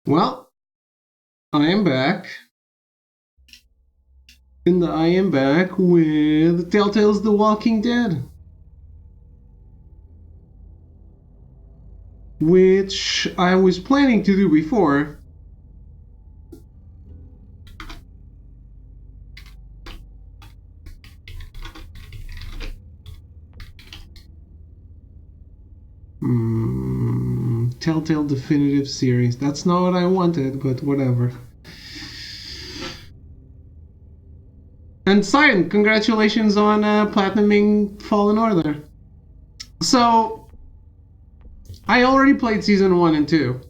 Well, I am back. And I am back with Telltale's The Walking Dead. Which I was planning to do before. Telltale Definitive Series. That's not what I wanted, but whatever. And Cyan, congratulations on platinuming Fallen Order. So, I already played Season 1 and 2.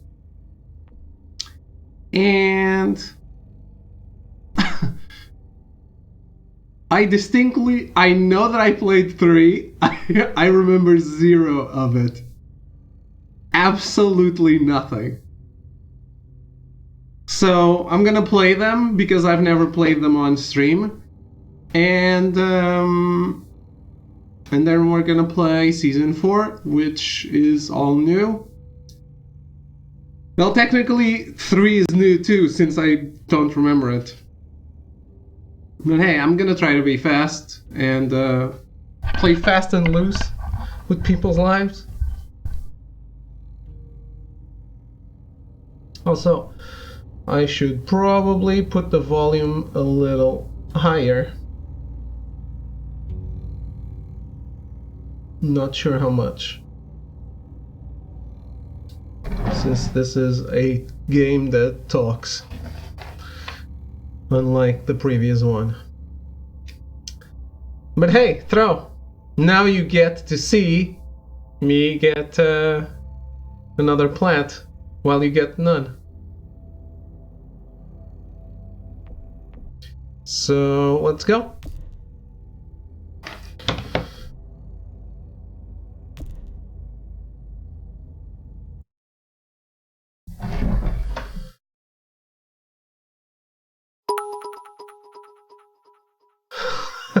And I know that I played 3. I remember 0 of it. Absolutely nothing. So I'm gonna play them because I've never played them on stream, and then we're gonna play Season 4, which is all new. Well, technically 3 is new too, since I don't remember it. But hey, I'm gonna try to be fast and play fast and loose with people's lives. Also, I should probably put the volume a little higher. Not sure how much. Since this is a game that talks. Unlike the previous one. But hey, Throw! Now you get to see me get another plant while you get none. So let's go.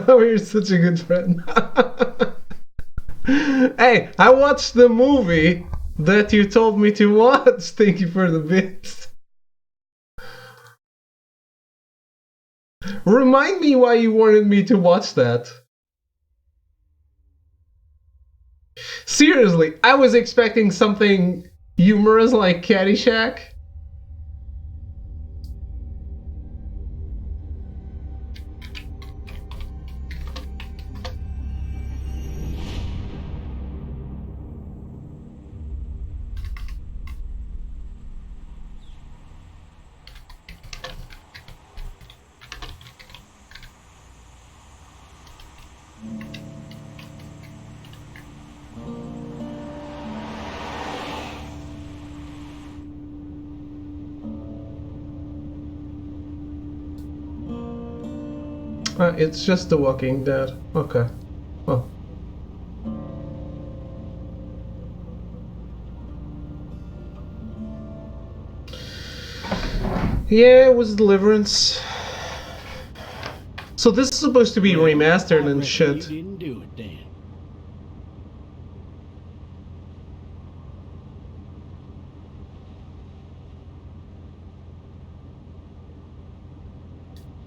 Oh, you're such a good friend. Hey, I watched the movie that you told me to watch. Thank you for the bits. Remind me why you wanted me to watch that. Seriously, I was expecting something humorous like Caddyshack. It's just The Walking Dead. Okay. Well. Yeah, it was Deliverance. So this is supposed to be remastered and shit. You didn't do it then.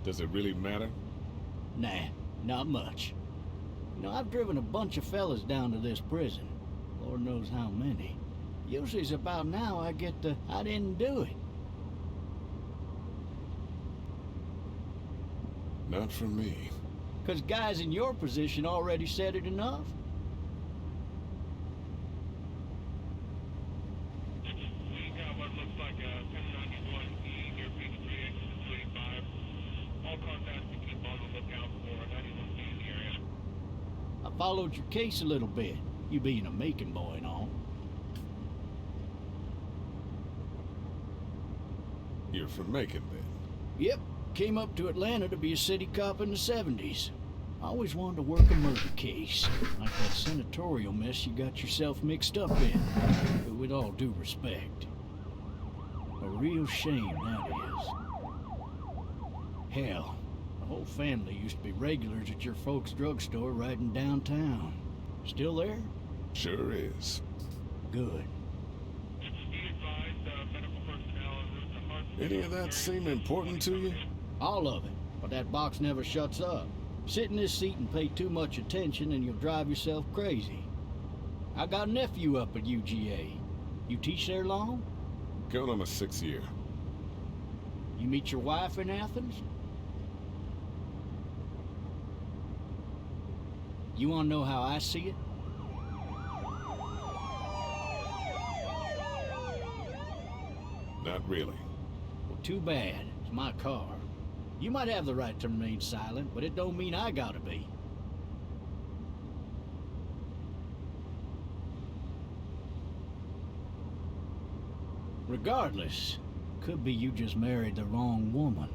Does it really matter? Nah, not much. You know, I've driven a bunch of fellas down to this prison. Lord knows how many. Usually it's about now I get the, I didn't do it. Not for me. 'Cause guys in your position already said it enough. We got what looks like a 1091E near Peachtree, exit 285. All contacts to keep on the lookout for 91E in the area. I followed your case a little bit, you being a Macon boy and all. You're from Macon, then? Yep, came up to Atlanta to be a city cop in the 70s. I always wanted to work a murder case, like that senatorial mess you got yourself mixed up in, but with all due respect. A real shame, that is. Hell, the whole family used to be regulars at your folks' drugstore right in downtown. Still there? Sure is. Good. Be advised, medical personnel en route Any of that seem important to you? All of it. But that box never shuts up. Sit in this seat and pay too much attention and you'll drive yourself crazy. I got a nephew up at UGA. You teach there long? Going on my 6th year. You meet your wife in Athens? You want to know how I see it? Not really. Well, too bad. It's my car. You might have the right to remain silent, but it don't mean I gotta be. Regardless, could be you just married the wrong woman.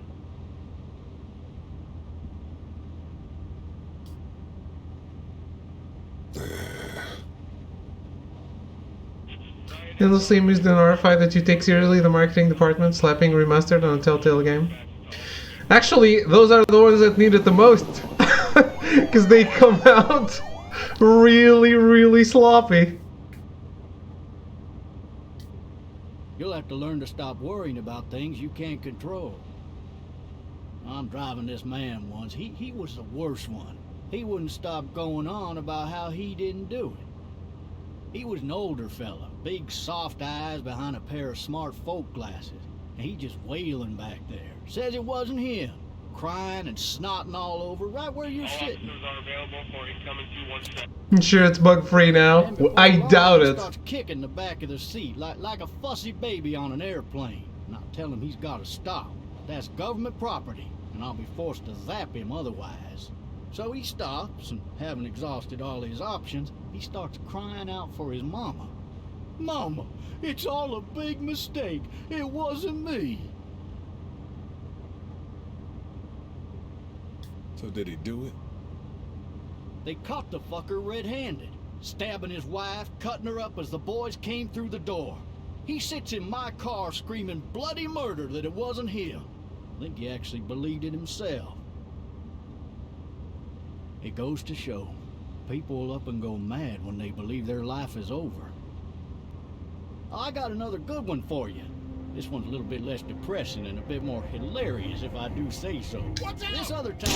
It'll seem is the notified that you take seriously the marketing department slapping remastered on a Telltale game. Actually, those are the ones that need it the most. Because they come out really, really sloppy. You'll have to learn to stop worrying about things you can't control. I'm driving this man once. He was the worst one. He wouldn't stop going on about how he didn't do it. He was an older fella, big soft eyes behind a pair of smart folk glasses. And he just wailing back there. Says it wasn't him. Crying and snotting all over right where you're sitting. Officers are available for incoming 217. I'm sure it's bug-free now. And before I long, doubt he it. starts kicking the back of the seat like a fussy baby on an airplane. And I tell him he's got to stop. That's government property, and I'll be forced to zap him otherwise. So he stops, and having exhausted all his options, he starts crying out for his mama. Mama, it's all a big mistake. It wasn't me. So did he do it? They caught the fucker red-handed, stabbing his wife, cutting her up as the boys came through the door. He sits in my car screaming bloody murder that it wasn't him. I think he actually believed it himself. It goes to show, people will up and go mad when they believe their life is over. I got another good one for you. This one's a little bit less depressing and a bit more hilarious, if I do say so. What's that? This other time...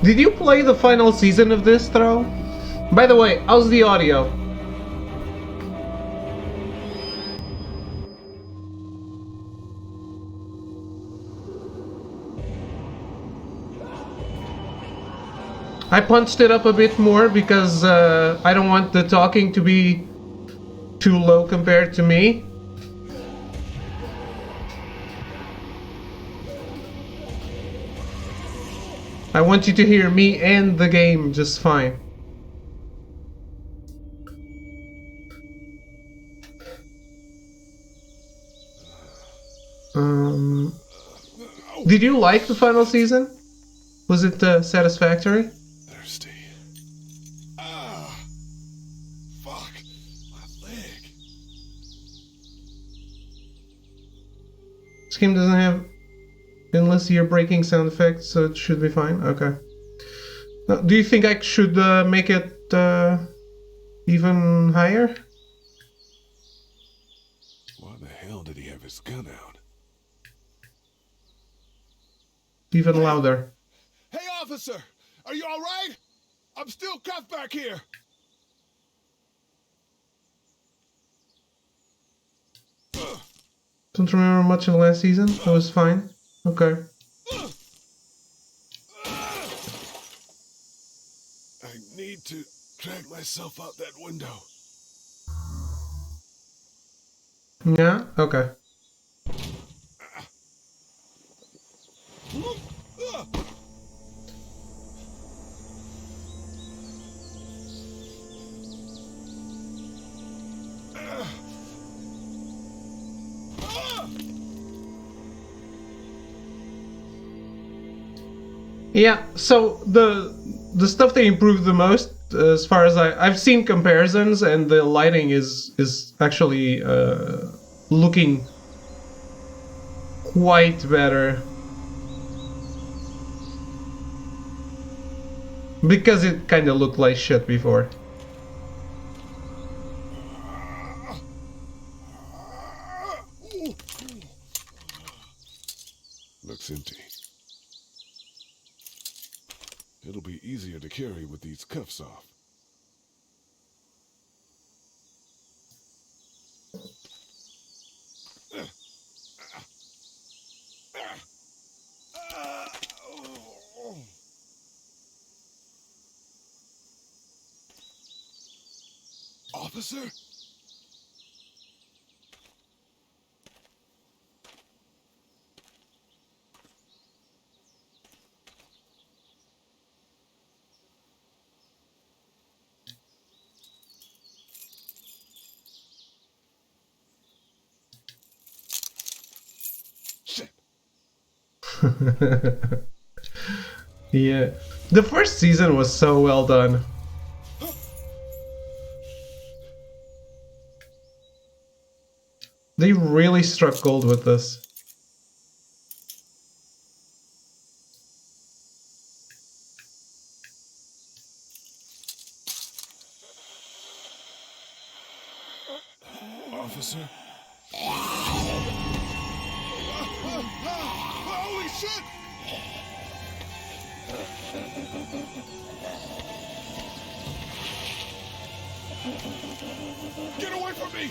Did you play the final season of this, Throw? By the way, how's the audio? I punched it up a bit more because I don't want the talking to be too low compared to me. I want you to hear me and the game just fine. Did you like the final season? Was it satisfactory? Thirsty. Ah! Fuck! My leg. This game doesn't have endless ear breaking sound effects, so it should be fine. Okay. Now, do you think I should make it even higher? Why the hell did he have his gun out? Even louder. Hey, officer! Are you alright? I'm still cuffed back here! Don't remember much of the last season. It was fine. Okay. I need to drag myself out that window. Yeah? Okay. Yeah, so the stuff they improved the most, as far as I've seen comparisons, and the lighting is actually looking quite better. Because it kind of looked like shit before. Looks empty. It'll be easier to carry with these cuffs off. Officer? Shit. Yeah. The first season was so well done. They really struck gold with this. Officer? Holy shit! Get away from me!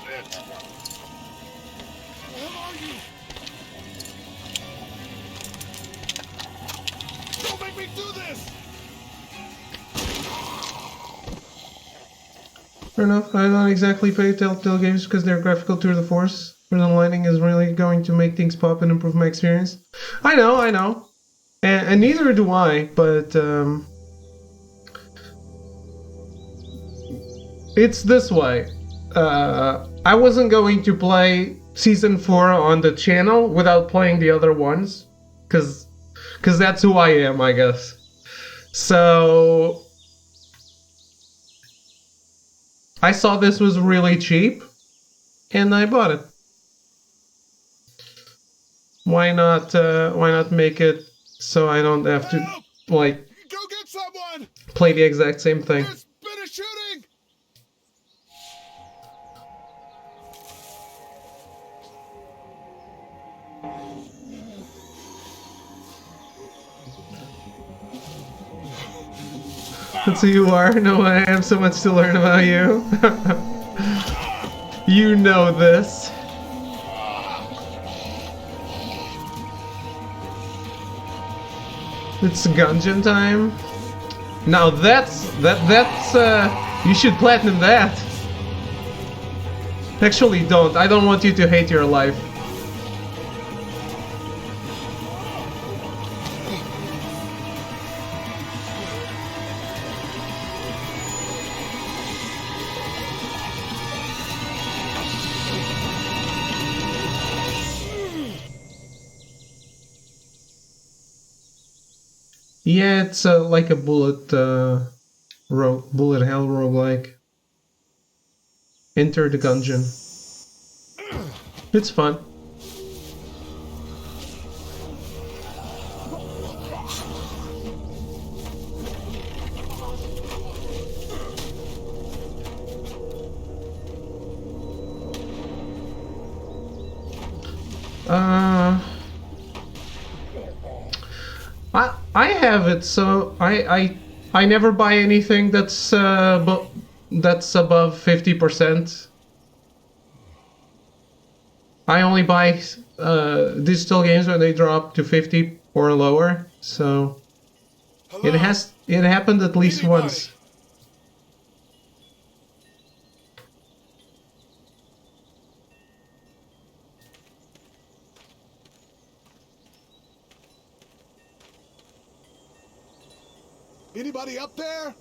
Bitch! Where are you? Don't make me do this! Fair enough. I don't exactly play Telltale games because they're graphical tour de force. Where the lighting is really going to make things pop and improve my experience. I know. And neither do I, but it's this way. I wasn't going to play Season 4 on the channel without playing the other ones. Because that's who I am, I guess. So I saw this was really cheap, and I bought it. Why not make it so I don't have to, Help! like, Go get someone! play the exact same thing? There's been a shooting! That's who you are? No, I have so much to learn about you. You know this. It's Gungeon time. Now that's you should platinum that. Actually, don't. I don't want you to hate your life. Yeah, it's like a bullet hell roguelike. Enter the Gungeon. It's fun. I have it, so I never buy anything that's above 50%. I only buy digital games when they drop to 50 or lower. So Hello? it happened at least Anybody? once. Anybody up there?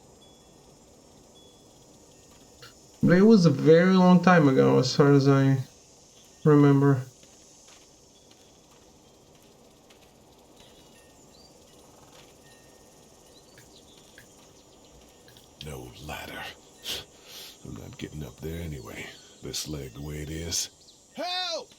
But it was a very long time ago, as far as I remember. No ladder. I'm not getting up there anyway. This leg the way it is. Help!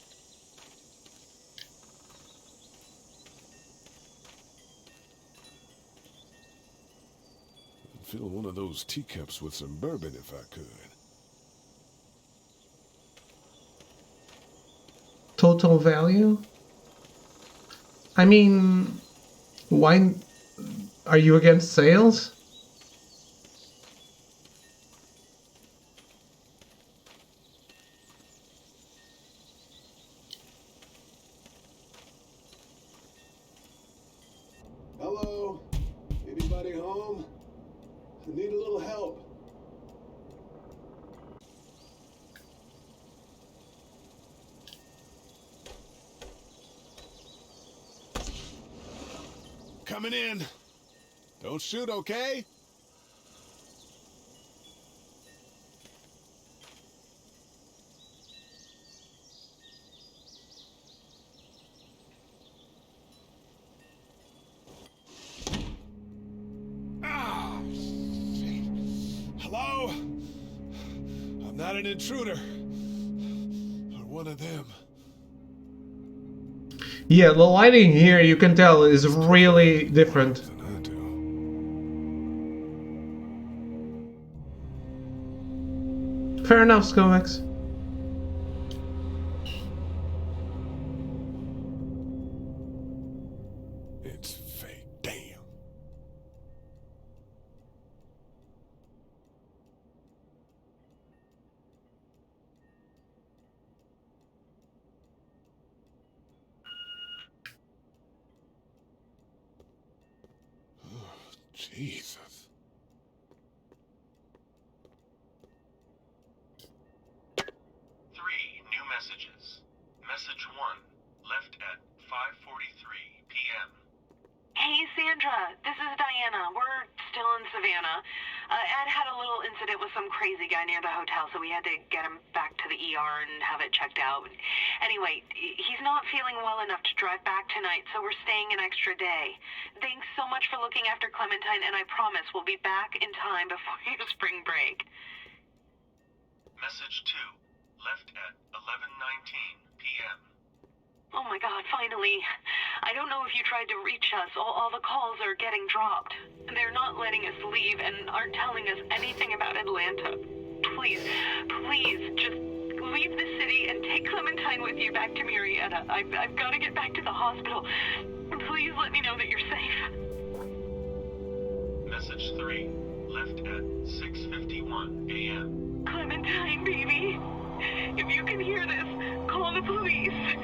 fill one of those teacups with some bourbon if I could. Total value? I mean, why are you against sales? Hello? Anybody home? I need a little help. Coming in. Don't shoot, okay? Ah, shit. Hello? I'm not an intruder. Or one of them. Yeah, the lighting here, you can tell, is really different. Than I do. Fair enough, Skovax. It's fake. Damn. Jesus. Three new messages. Message 1, left at 5:43 p.m. Hey, Sandra, this is Diana. We're still in Savannah. Ed had a little incident with some crazy guy near the hotel, so we had to get him back to the ER and have it checked out. Anyway, he's not feeling well enough to drive back tonight, so we're staying an extra day. Thanks so much for looking after Clementine, and I promise we'll be back in time before your spring break. Message 2, left at 11:19 p.m. Oh my God, finally. I don't know if you tried to reach us. All the calls are getting dropped. They're not letting us leave and aren't telling us anything about Atlanta. Please, just leave the city and take Clementine with you back to Murrieta. I've got to get back to the hospital. Please let me know that you're safe. Message 3, left at 6:51 a.m. Clementine, baby. If you can hear this, call the police.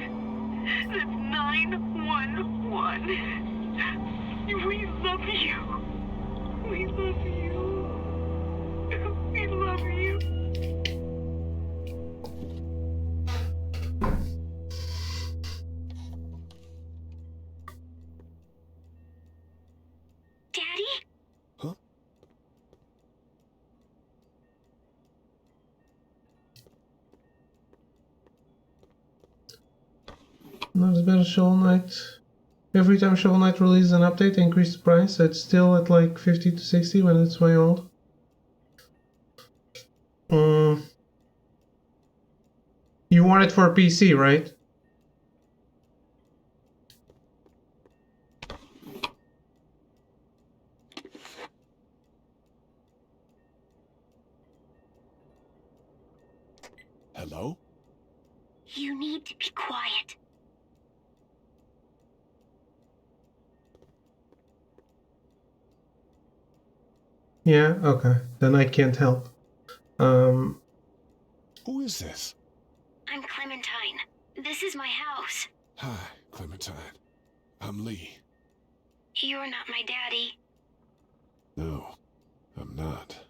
That's 911. We love you. We love you. We love you. Daddy? Huh? Not as bad as Shovel Knight. Every time Shovel Knight releases an update, they increase the price, so it's still at like 50 to 60 when it's way old. You want it for PC, right? Hello? You need to be quiet. Yeah, okay. Then I can't help. Who is this? I'm Clementine. This is my house. Hi, Clementine. I'm Lee. You're not my daddy. No, I'm not.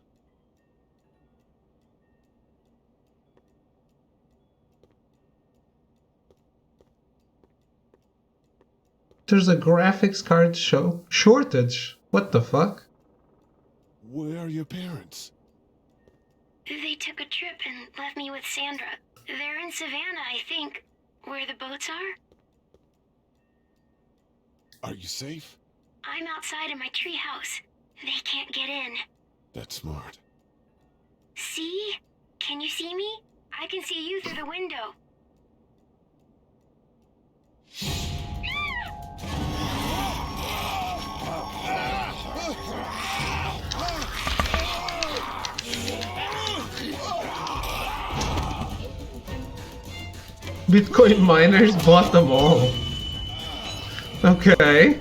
There's a graphics card shortage. What the fuck? Where are your parents? They took a trip and left me with Sandra. They're in Savannah, I think. Where the boats are? Are you safe? I'm outside in my treehouse. They can't get in. That's smart. See? Can you see me? I can see you through the window. Bitcoin miners bought them all. Okay.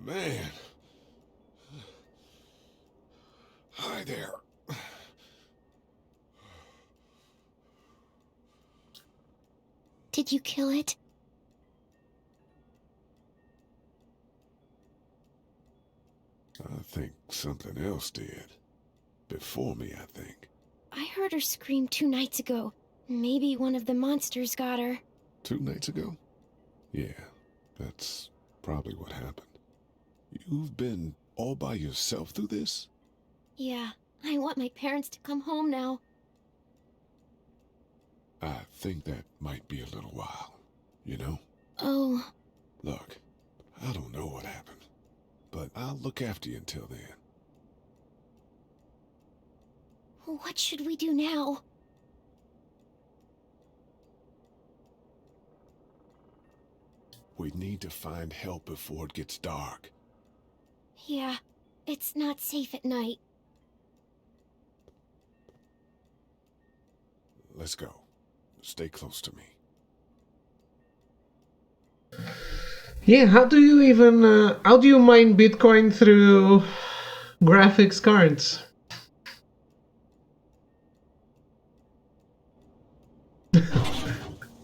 Man. Hi there. Did you kill it? I think something else did. Before me, I think. I heard her scream 2 nights ago. Maybe one of the monsters got her. 2 nights ago? Yeah, that's probably what happened. You've been all by yourself through this? Yeah, I want my parents to come home now. I think that might be a little while, you know? Oh, Look, I don't know what happened, but I'll look after you until then. what should we do now? We need to find help before it gets dark. Yeah, it's not safe at night. Let's go. Stay close to me. Yeah, how do you even how do you mine Bitcoin through graphics cards?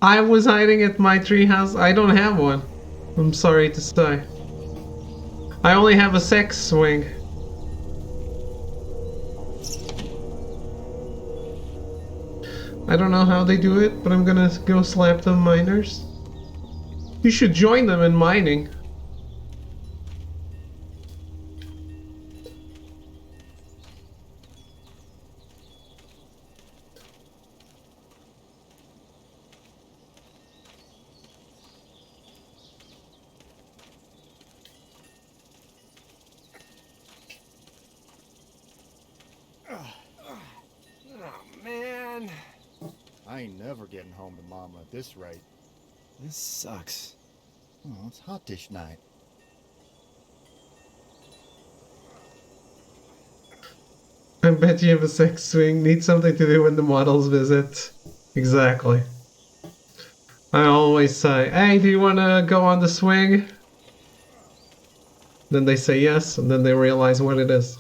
I was hiding at my treehouse. I don't have one. I'm sorry to say. I only have a sex swing. I don't know how they do it, but I'm gonna go slap them miners. You should join them in mining. Oh, man. I ain't never getting home to Mama at this rate. This sucks. Oh, it's hot dish night. I bet you have a sex swing. Need something to do when the models visit. Exactly. I always say, hey, do you want to go on the swing? Then they say yes, and then they realize what it is.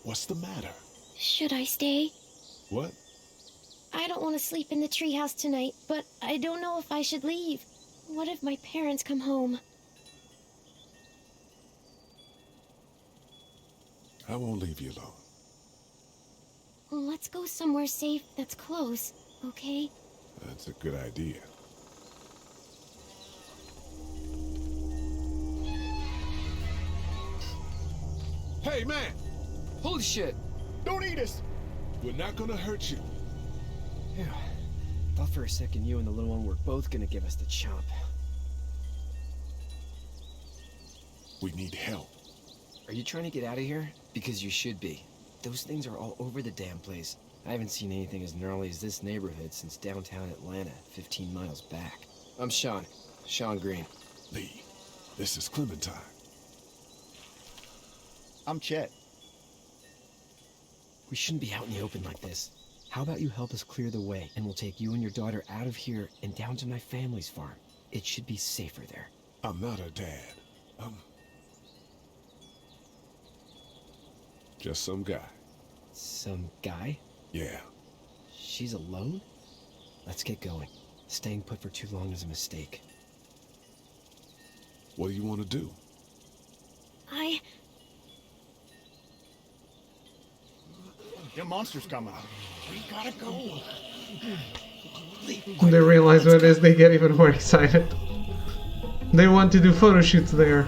What's the matter? Should I stay? What? I don't want to sleep in the treehouse tonight, but I don't know if I should leave. What if my parents come home? I won't leave you alone. Let's go somewhere safe that's close, okay? That's a good idea. Hey, man! Holy shit! Don't eat us! We're not gonna hurt you. Yeah. Thought for a second you and the little one were both gonna give us the chomp. We need help. Are you trying to get out of here? Because you should be. Those things are all over the damn place. I haven't seen anything as gnarly as this neighborhood since downtown Atlanta, 15 miles back. I'm Sean. Sean Green. Lee, this is Clementine. I'm Chet. We shouldn't be out in the open like this. How about you help us clear the way, and we'll take you and your daughter out of here and down to my family's farm. It should be safer there. I'm not her dad. I'm just some guy. Some guy? Yeah. She's alone? Let's get going. Staying put for too long is a mistake. What do you want to do? Them monsters coming. We gotta go. When they realize what it is, they get even more excited. They want to do photo shoots there.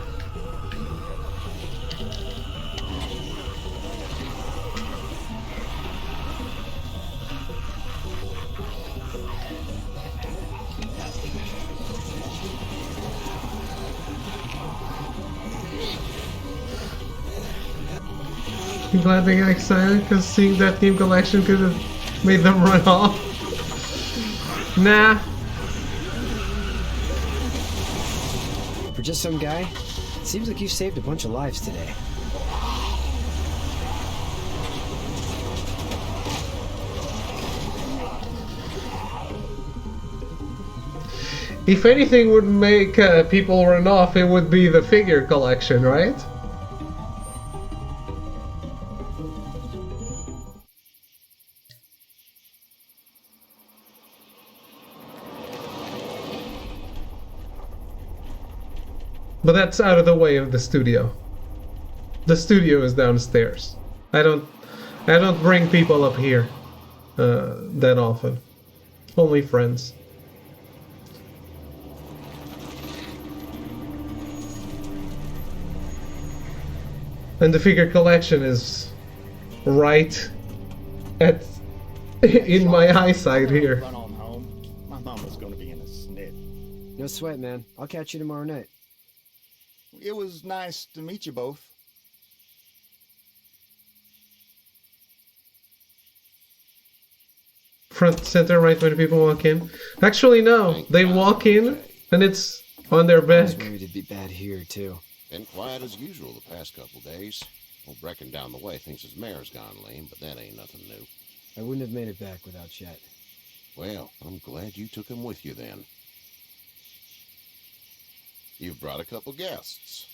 I'm glad they got excited because seeing that team collection could have made them run off. Nah. For just some guy, it seems like you saved a bunch of lives today. If anything would make people run off, it would be the figure collection, right? But that's out of the way of the studio. The studio is downstairs. I don't bring people up here that often. Only friends. And the figure collection is right at in my eyesight here. Run on home. My mama's gonna be in a snit. No sweat, man. I'll catch you tomorrow night. It was nice to meet you both. Front center right when people walk in. Actually, no. They walk in and it's on their I was back. worried it'd be bad here, too. Been quiet as usual the past couple days. Old Brecken down the way thinks his mare's gone lame, but that ain't nothing new. I wouldn't have made it back without Chet. Well, I'm glad you took him with you then. You've brought a couple guests.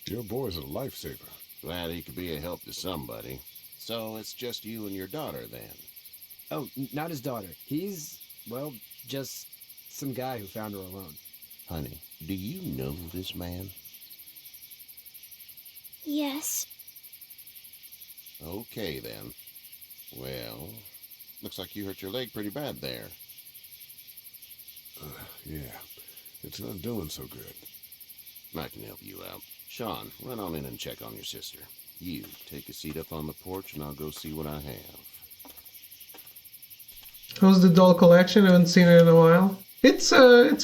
Your boy's a lifesaver. Glad he could be a help to somebody. So it's just you and your daughter then? Oh, not his daughter. He's, well, just some guy who found her alone. Honey, do you know this man? Yes. Okay then. Well, looks like you hurt your leg pretty bad there. Yeah, it's not doing so good. I can help you out. Sean, run on in and check on your sister. You, take a seat up on the porch and I'll go see what I have. How's the doll collection? I haven't seen it in a while. It's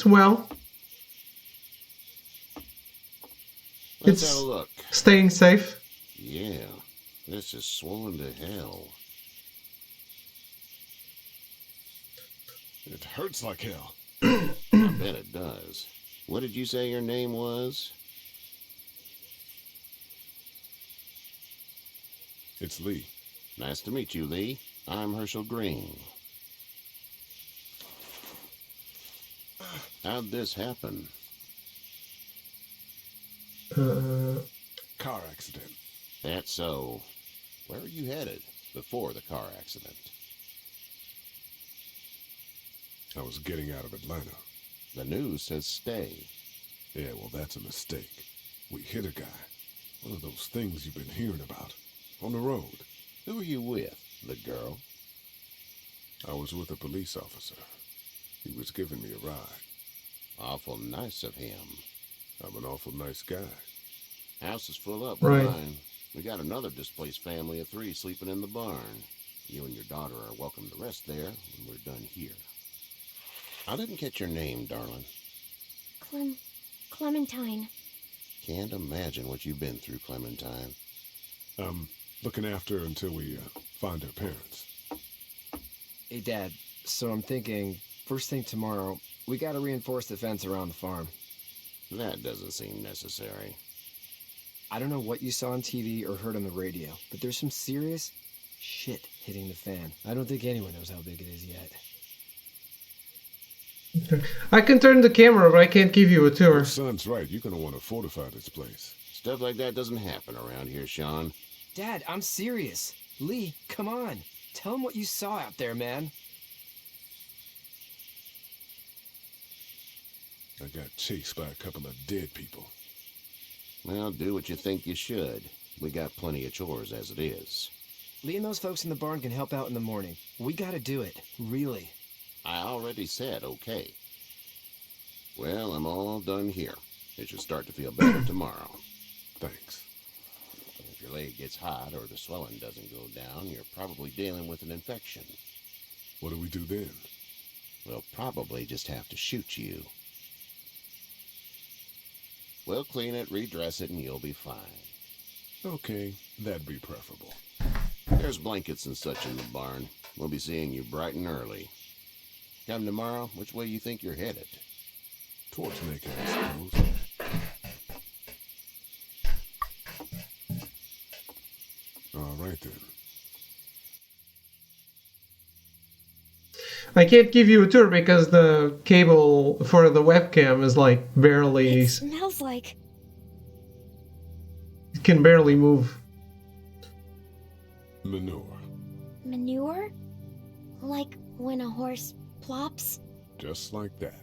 well. Let's It's have a look. staying safe. Yeah, this is swollen to hell. It hurts like hell. I bet it does. What did you say your name was? It's Lee. Nice to meet you, Lee. I'm Herschel Green. How'd this happen? Car accident. That's so. Where were you headed before the car accident? I was getting out of Atlanta. The news says stay. Yeah, well, that's a mistake. We hit a guy. One of those things you've been hearing about. On the road. Who were you with? The girl? I was with a police officer. He was giving me a ride. Awful nice of him. I'm an awful nice guy. House is full up. Right. Fine. We got another displaced family of 3 sleeping in the barn. You and your daughter are welcome to rest there when we're done here. I didn't catch your name, darling. Clementine. Can't imagine what you've been through, Clementine. Looking after her until we find her parents. Hey, Dad, so I'm thinking, first thing tomorrow, we gotta reinforce the fence around the farm. That doesn't seem necessary. I don't know what you saw on TV or heard on the radio, but there's some serious shit hitting the fan. I don't think anyone knows how big it is yet. I can turn the camera, but I can't give you a tour. Your son's right. You're gonna want to fortify this place. Stuff like that doesn't happen around here, Sean. Dad, I'm serious. Lee, come on. Tell him what you saw out there, man. I got chased by a couple of dead people. Well, do what you think you should. We got plenty of chores as it is. Lee and those folks in the barn can help out in the morning. We gotta do it, really. I already said okay. Well, I'm all done here. It should start to feel better tomorrow. Thanks. If your leg gets hot or the swelling doesn't go down, you're probably dealing with an infection. What do we do then? We'll probably just have to shoot you. We'll clean it, redress it, and you'll be fine. Okay, that'd be preferable. There's blankets and such in the barn. We'll be seeing you bright and early. Come tomorrow, which way you think you're headed? Towards Macon, I suppose. All right then. I can't give you a tour because the cable for the webcam is like barely... It smells like... It can barely move. Manure. manure? Like when a horse plops? Just like that.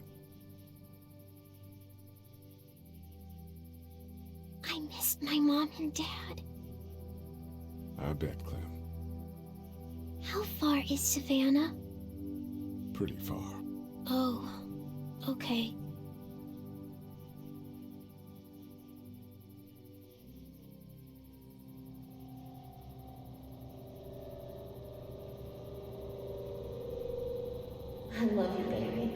I missed my mom and dad. I bet, Clem. How far is Savannah? Pretty far. Oh, okay. I love you, baby.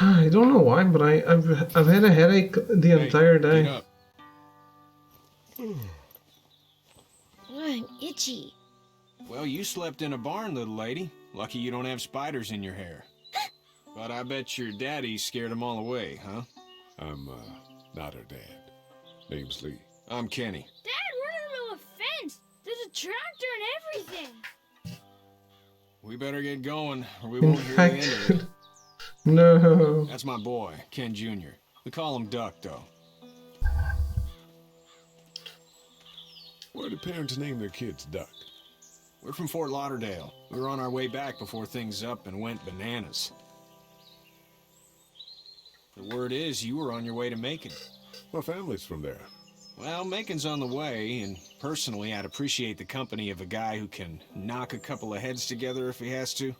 I don't know why, but I've had a headache the entire day. Get up. I'm itchy. Well, you slept in a barn, little lady. Lucky you don't have spiders in your hair. But I bet your daddy scared them all away, huh? I'm, not her dad. Name's Lee. I'm Kenny. Dad, we're in the middle of a fence. There's a tractor and everything. We better get going, or we In won't hear the end of fact, it. no. That's my boy, Ken Jr. We call him Duck, though. Why do parents name their kids Duck? We're from Fort Lauderdale. We were on our way back before things up and went bananas. The word is you were on your way to Macon. My family's from there. Well, Macon's on the way, and personally, I'd appreciate the company of a guy who can knock a couple of heads together if he has to.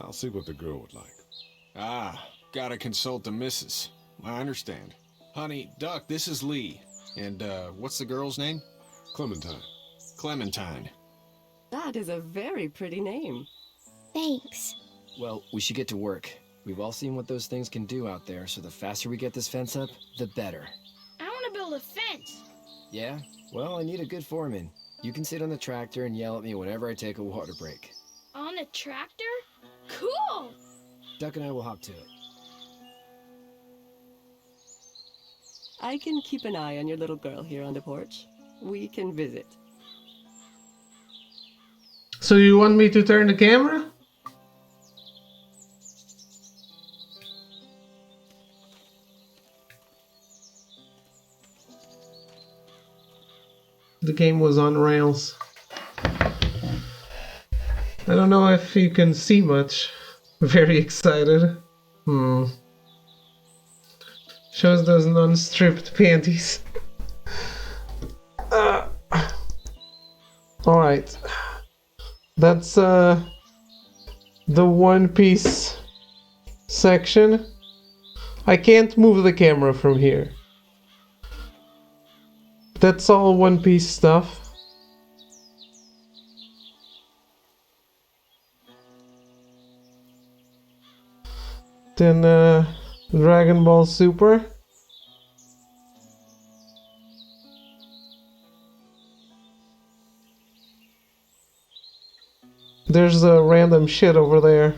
I'll see what the girl would like. Ah, gotta consult the missus. I understand. Honey, Duck, this is Lee. And, what's the girl's name? Clementine. Clementine. That is a very pretty name. Thanks. Well, we should get to work. We've all seen what those things can do out there, so the faster we get this fence up, the better. I want to build a fence. Yeah? Well, I need a good foreman. You can sit on the tractor and yell at me whenever I take a water break. On a tractor? Cool! Duck and I will hop to it. I can keep an eye on your little girl here on the porch. We can visit. So you want me to turn the camera? The game was on rails. I don't know if you can see much. Very excited. Shows those non-stripped panties. Alright. That's the One Piece section. I can't move the camera from here. That's all One Piece stuff. Then Dragon Ball Super. There's a random shit over there.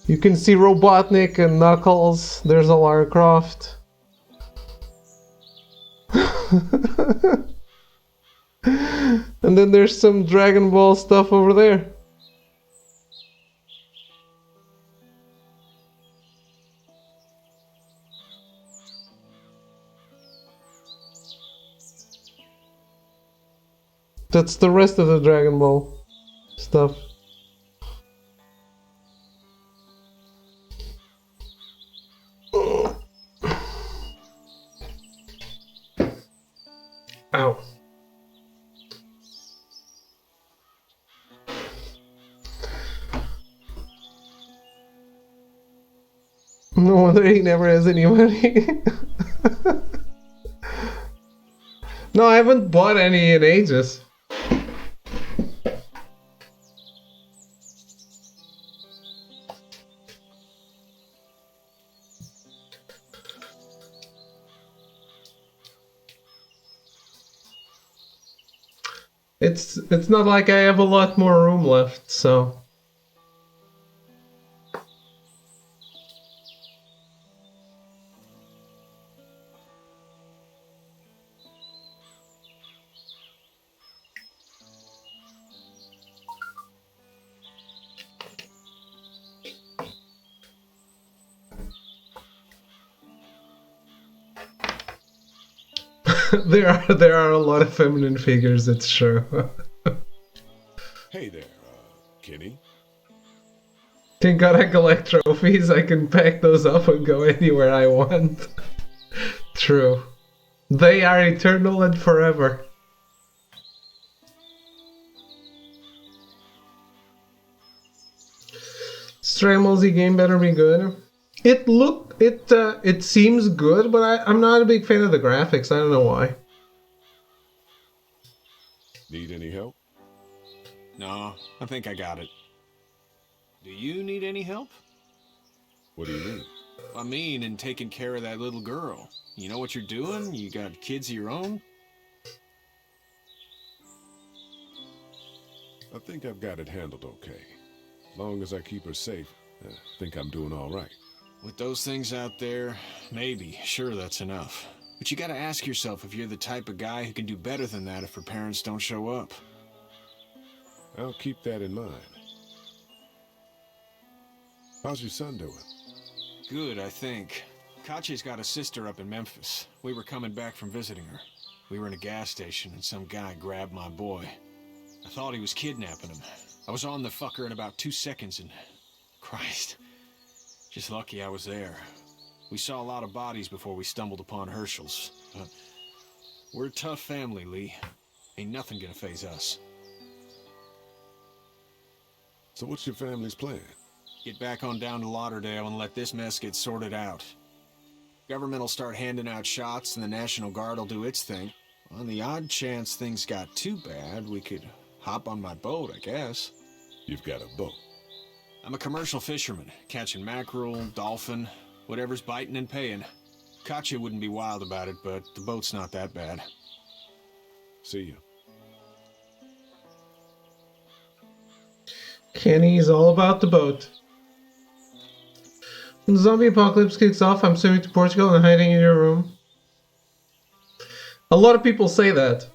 You can see Robotnik and Knuckles. There's a Lara Croft. And then there's some Dragon Ball stuff over there. That's the rest of the Dragon Ball stuff. Ow. No wonder he never has any money. No, I haven't bought any in ages. It's not like I have a lot more room left, so. there are a lot of feminine figures, it's true. Hey there, Kenny. Think I collect trophies, I can pack those up and go anywhere I want. True. They are eternal and forever. Stray Multi game better be good. It seems good, but I'm not a big fan of the graphics. I don't know why. Need any help? No, I think I got it. Do you need any help? What do you mean? I mean, in taking care of that little girl. You know what you're doing? You got kids of your own? I think I've got it handled okay. As long as I keep her safe, I think I'm doing all right. With those things out there, maybe. Sure, that's enough. But you gotta ask yourself if you're the type of guy who can do better than that if her parents don't show up. I'll keep that in mind. How's your son doing? Good, I think. Kachi's got a sister up in Memphis. We were coming back from visiting her. We were in a gas station and some guy grabbed my boy. I thought he was kidnapping him. I was on the fucker in about 2 seconds and... Christ. Just lucky I was there. We saw a lot of bodies before we stumbled upon Hershel's. But we're a tough family, Lee. Ain't nothing gonna faze us. So what's your family's plan? Get back on down to Lauderdale and let this mess get sorted out. Government will start handing out shots and the National Guard will do its thing. On the odd chance things got too bad, we could hop on my boat, I guess. You've got a boat? I'm a commercial fisherman, catching mackerel, dolphin, whatever's biting and paying. Katya wouldn't be wild about it, but the boat's not that bad. See you. Kenny's all about the boat. When the zombie apocalypse kicks off, I'm swimming to Portugal and hiding in your room. A lot of people say that.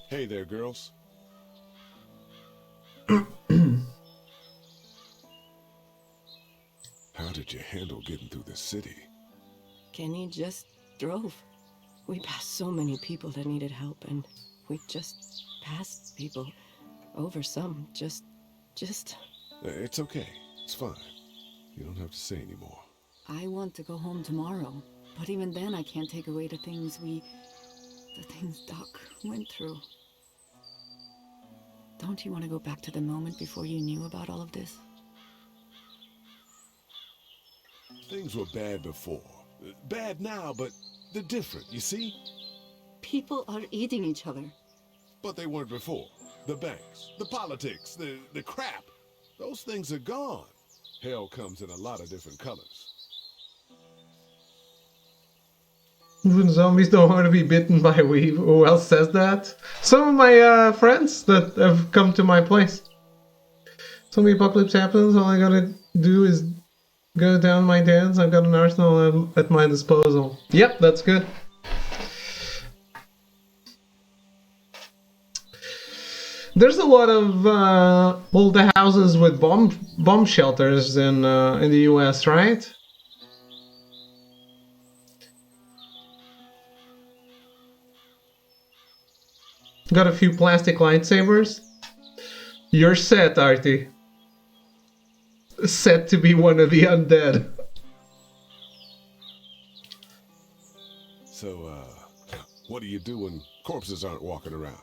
Hey there, girls. How did you handle getting through the city? Kenny just drove. We passed so many people that needed help, and we just passed people over some. Just... It's okay. It's fine. You don't have to say anymore. I want to go home tomorrow, but even then I can't take away the things Doc went through. Don't you want to go back to the moment before you knew about all of this? Things were bad before. Bad now, but they're different, you see? People are eating each other. But they weren't before. The banks, the politics, the crap. Those things are gone. Hell comes in a lot of different colors. When zombies don't want to be bitten by a weave. Who else says that? Some of my friends that have come to my place. Zombie apocalypse happens, all I gotta do is go down my dad's. I've got an arsenal at my disposal. Yep, that's good. There's a lot of old houses with bomb shelters in the U.S., right? Got a few plastic lightsabers. You're set, Artie. Set to be one of the undead. So, what do you do when corpses aren't walking around?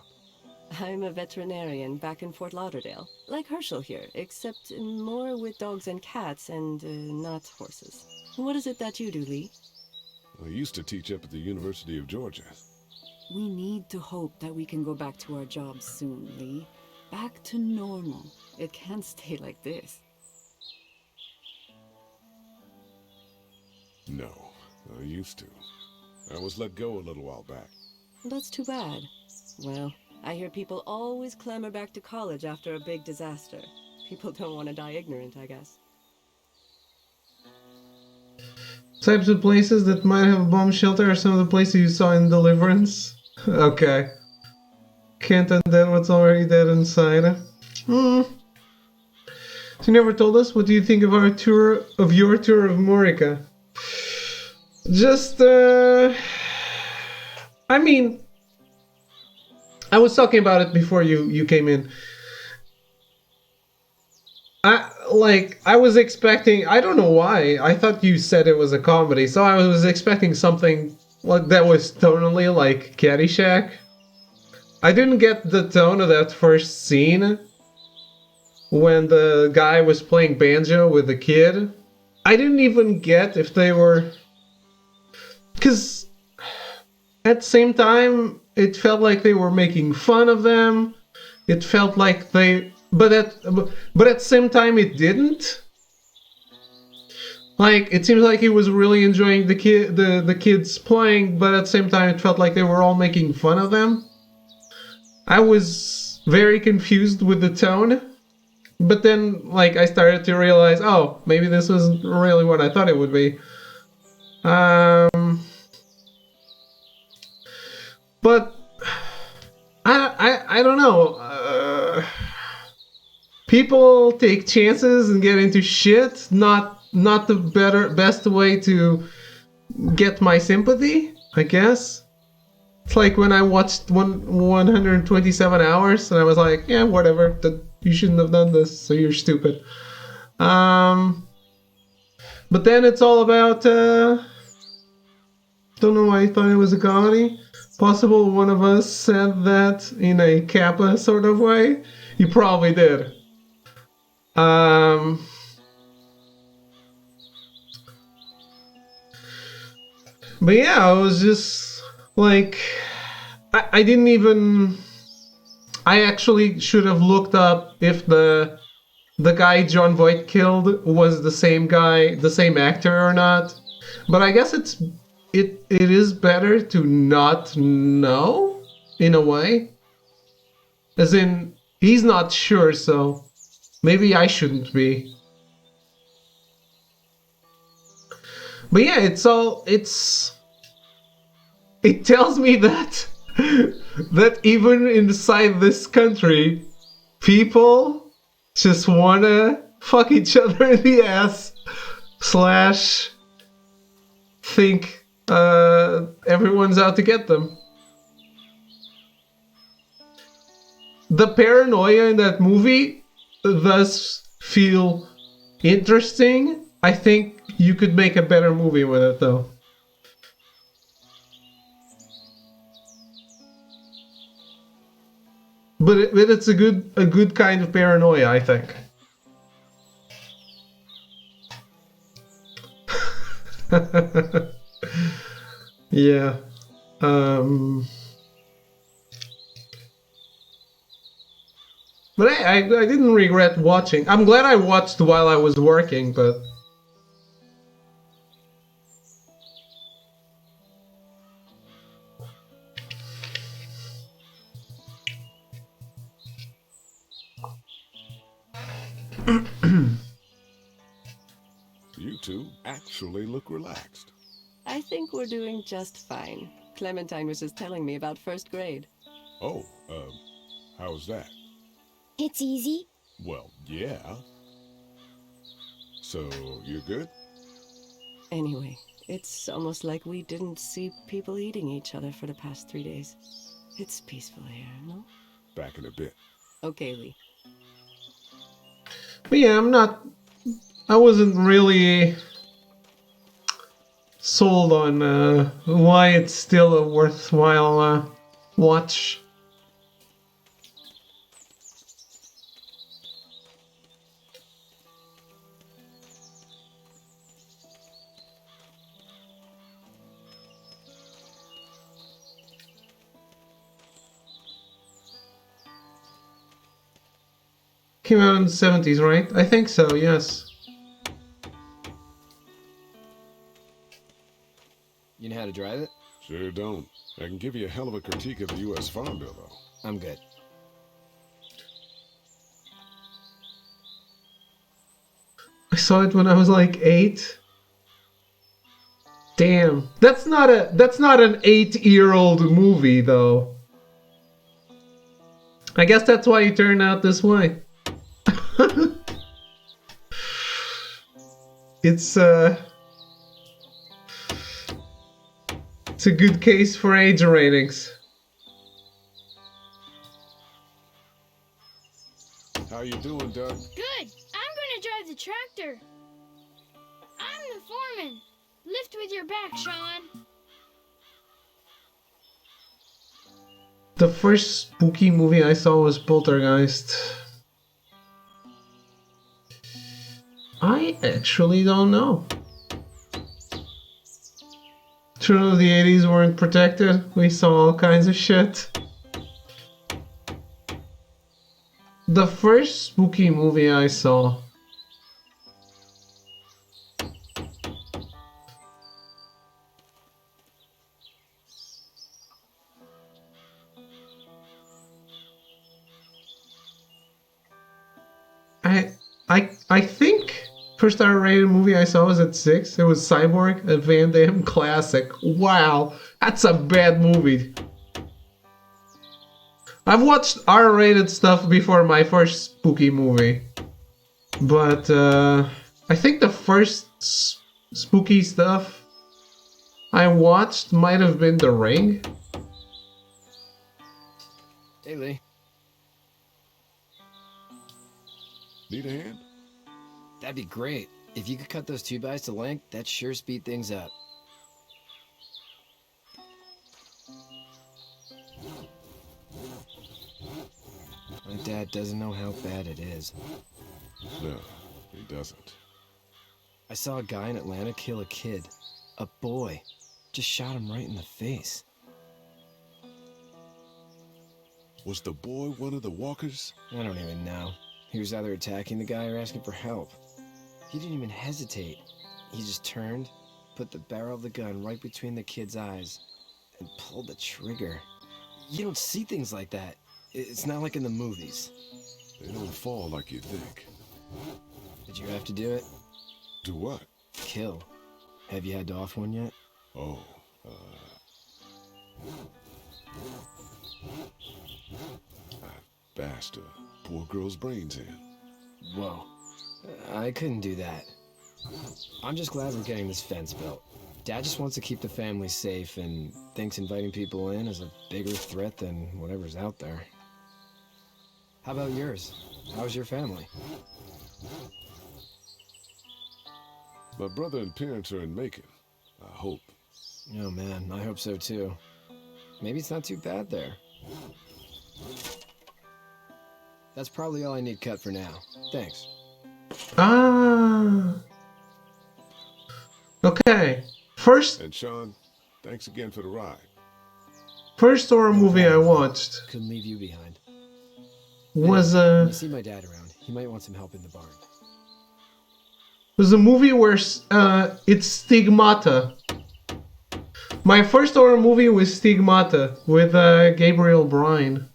I'm a veterinarian back in Fort Lauderdale. Like Herschel here, except more with dogs and cats and not horses. What is it that you do, Lee? I used to teach up at the University of Georgia. We need to hope that we can go back to our jobs soon, Lee. Back to normal. It can't stay like this. No, I used to. I was let go a little while back. That's too bad. Well, I hear people always clamor back to college after a big disaster. People don't want to die ignorant, I guess. Types of places that might have a bomb shelter are some of the places you saw in Deliverance. Okay. Can't undead what's already dead inside. So you never told us? What do you think of our tour, of your tour of Morica? Just, I mean, I was talking about it before you came in. I was expecting, I don't know why, I thought you said it was a comedy, so I was expecting something like that was tonally like Caddyshack. I didn't get the tone of that first scene when the guy was playing banjo with the kid. I didn't even get if they were... Because at the same time, it felt like they were making fun of them. It felt like they... But at the same time, it didn't. Like, it seems like he was really enjoying the kids playing, but at the same time, it felt like they were all making fun of them. I was very confused with the tone. But then, like, I started to realize, oh, maybe this was really what I thought it would be. But I don't know. People take chances and get into shit. Not the best way to get my sympathy, I guess. It's like when I watched 127 Hours and I was like, yeah, whatever. You shouldn't have done this, so you're stupid. But then it's all about... don't know why I thought it was a comedy. Possible one of us said that in a Kappa sort of way. You probably did. But yeah, I was just like, I didn't even... I actually should have looked up if the guy Jon Voight killed was the same guy, the same actor or not. But I guess it is better to not know, in a way. As in, he's not sure, so maybe I shouldn't be. But yeah, it tells me that that even inside this country, people just wanna fuck each other in the ass / think everyone's out to get them. The paranoia in that movie does feel interesting. I think you could make a better movie with it, though. But it's a good kind of paranoia, I think. Yeah. But I didn't regret watching. I'm glad I watched while I was working, but... You two actually look relaxed. I think we're doing just fine. Clementine was just telling me about first grade. Oh, how's that? It's easy. Well, yeah. So, you're good? Anyway, it's almost like we didn't see people eating each other for the past 3 days. It's peaceful here, no? Back in a bit. Okay, Lee. But yeah, I wasn't really sold on why it's still a worthwhile watch. Came out in the 70s, right? I think so, yes. You know how to drive it? Sure don't. I can give you a hell of a critique of the U.S. Farm Bill, though. I'm good. I saw it when I was like 8. Damn. That's not an 8-year-old movie, though. I guess that's why you turned out this way. It's a good case for age ratings. How you doing, Doug? Good. I'm gonna drive the tractor. I'm the foreman. Lift with your back, Sean. The first spooky movie I saw was Poltergeist. I actually don't know. True, the 80s weren't protected. We saw all kinds of shit. The first spooky movie I saw. I think first R-rated movie I saw was at 6. It was Cyborg, a Van Damme classic. Wow, that's a bad movie. I've watched R-rated stuff before my first spooky movie, but I think the first spooky stuff I watched might have been The Ring. Hey, Lee. Need a hand? That'd be great. If you could cut those 2x to length, that'd sure speed things up. My dad doesn't know how bad it is. No, he doesn't. I saw a guy in Atlanta kill a kid. A boy. Just shot him right in the face. Was the boy one of the walkers? I don't even know. He was either attacking the guy or asking for help. He didn't even hesitate. He just turned, put the barrel of the gun right between the kid's eyes, and pulled the trigger. You don't see things like that. It's not like in the movies. They don't fall like you think. Did you have to do it? Do what? Kill. Have you had to off one yet? Oh, I bashed a poor girl's brains in. Whoa. I couldn't do that. I'm just glad we're getting this fence built. Dad just wants to keep the family safe and thinks inviting people in is a bigger threat than whatever's out there. How about yours? How's your family? My brother and parents are in Macon. I hope. Oh man, I hope so too. Maybe it's not too bad there. That's probably all I need cut for now. Thanks. Ah. Okay. First. And Sean, thanks again for the ride. First horror movie I watched Couldn't leave you behind. was You see my dad around. He might want some help in the barn. a movie where it's Stigmata. My first horror movie was Stigmata with Gabriel Bryan.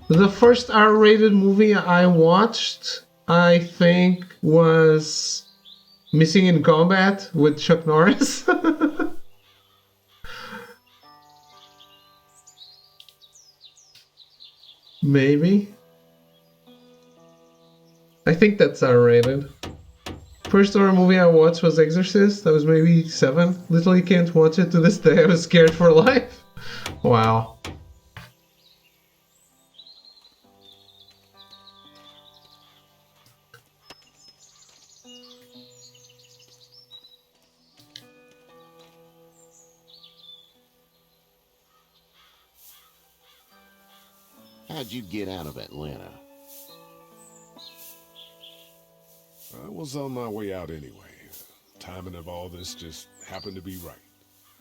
The first R-rated movie I watched, I think, was Missing in Combat with Chuck Norris. Maybe. I think that's R-rated. First horror movie I watched was Exorcist. I was maybe 7. Literally can't watch it to this day. I was scared for life. Wow. How'd you get out of Atlanta? I was on my way out anyway. Timing of all this just happened to be right.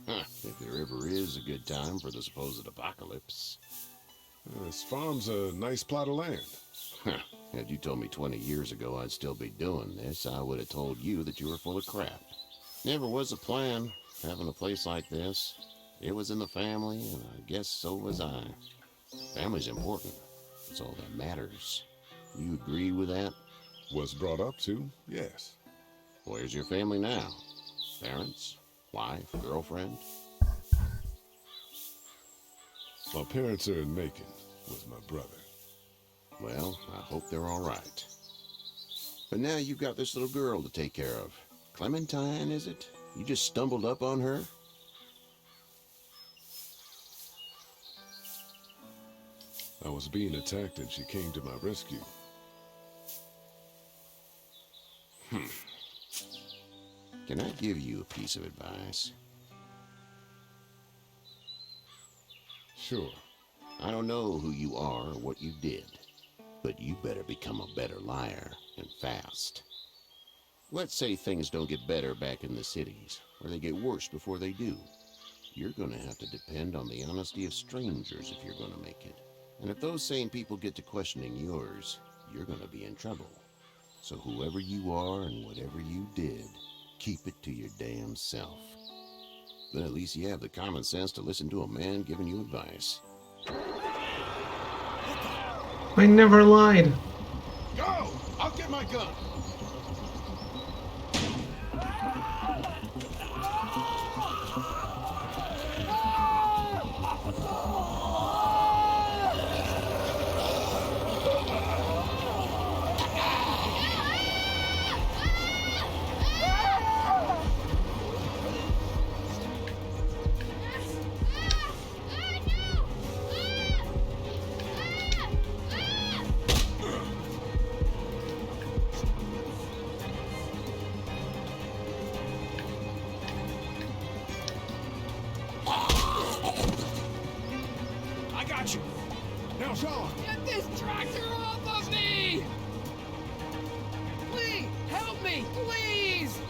Huh, if there ever is a good time for the supposed apocalypse. This farm's a nice plot of land. Huh, had you told me 20 years ago I'd still be doing this, I would have told you that you were full of crap. Never was a plan, having a place like this. It was in the family, and I guess so was I. Family's important. It's all that matters. You agree with that? Was brought up to, yes. Where's your family now? Parents? Wife? Girlfriend? My parents are in Macon with my brother. Well, I hope they're all right. But now you've got this little girl to take care of. Clementine, is it? You just stumbled up on her? I was being attacked and she came to my rescue. Can I give you a piece of advice? Sure. I don't know who you are or what you did, but you better become a better liar, and fast. Let's say things don't get better back in the cities, or they get worse before they do. You're gonna have to depend on the honesty of strangers if you're gonna make it. And if those same people get to questioning yours, you're gonna be in trouble. So whoever you are and whatever you did, keep it to your damn self. Then at least you have the common sense to listen to a man giving you advice. I never lied. Go! I'll get my gun! Now, Sean! Get this tractor off of me! Please, help me, please!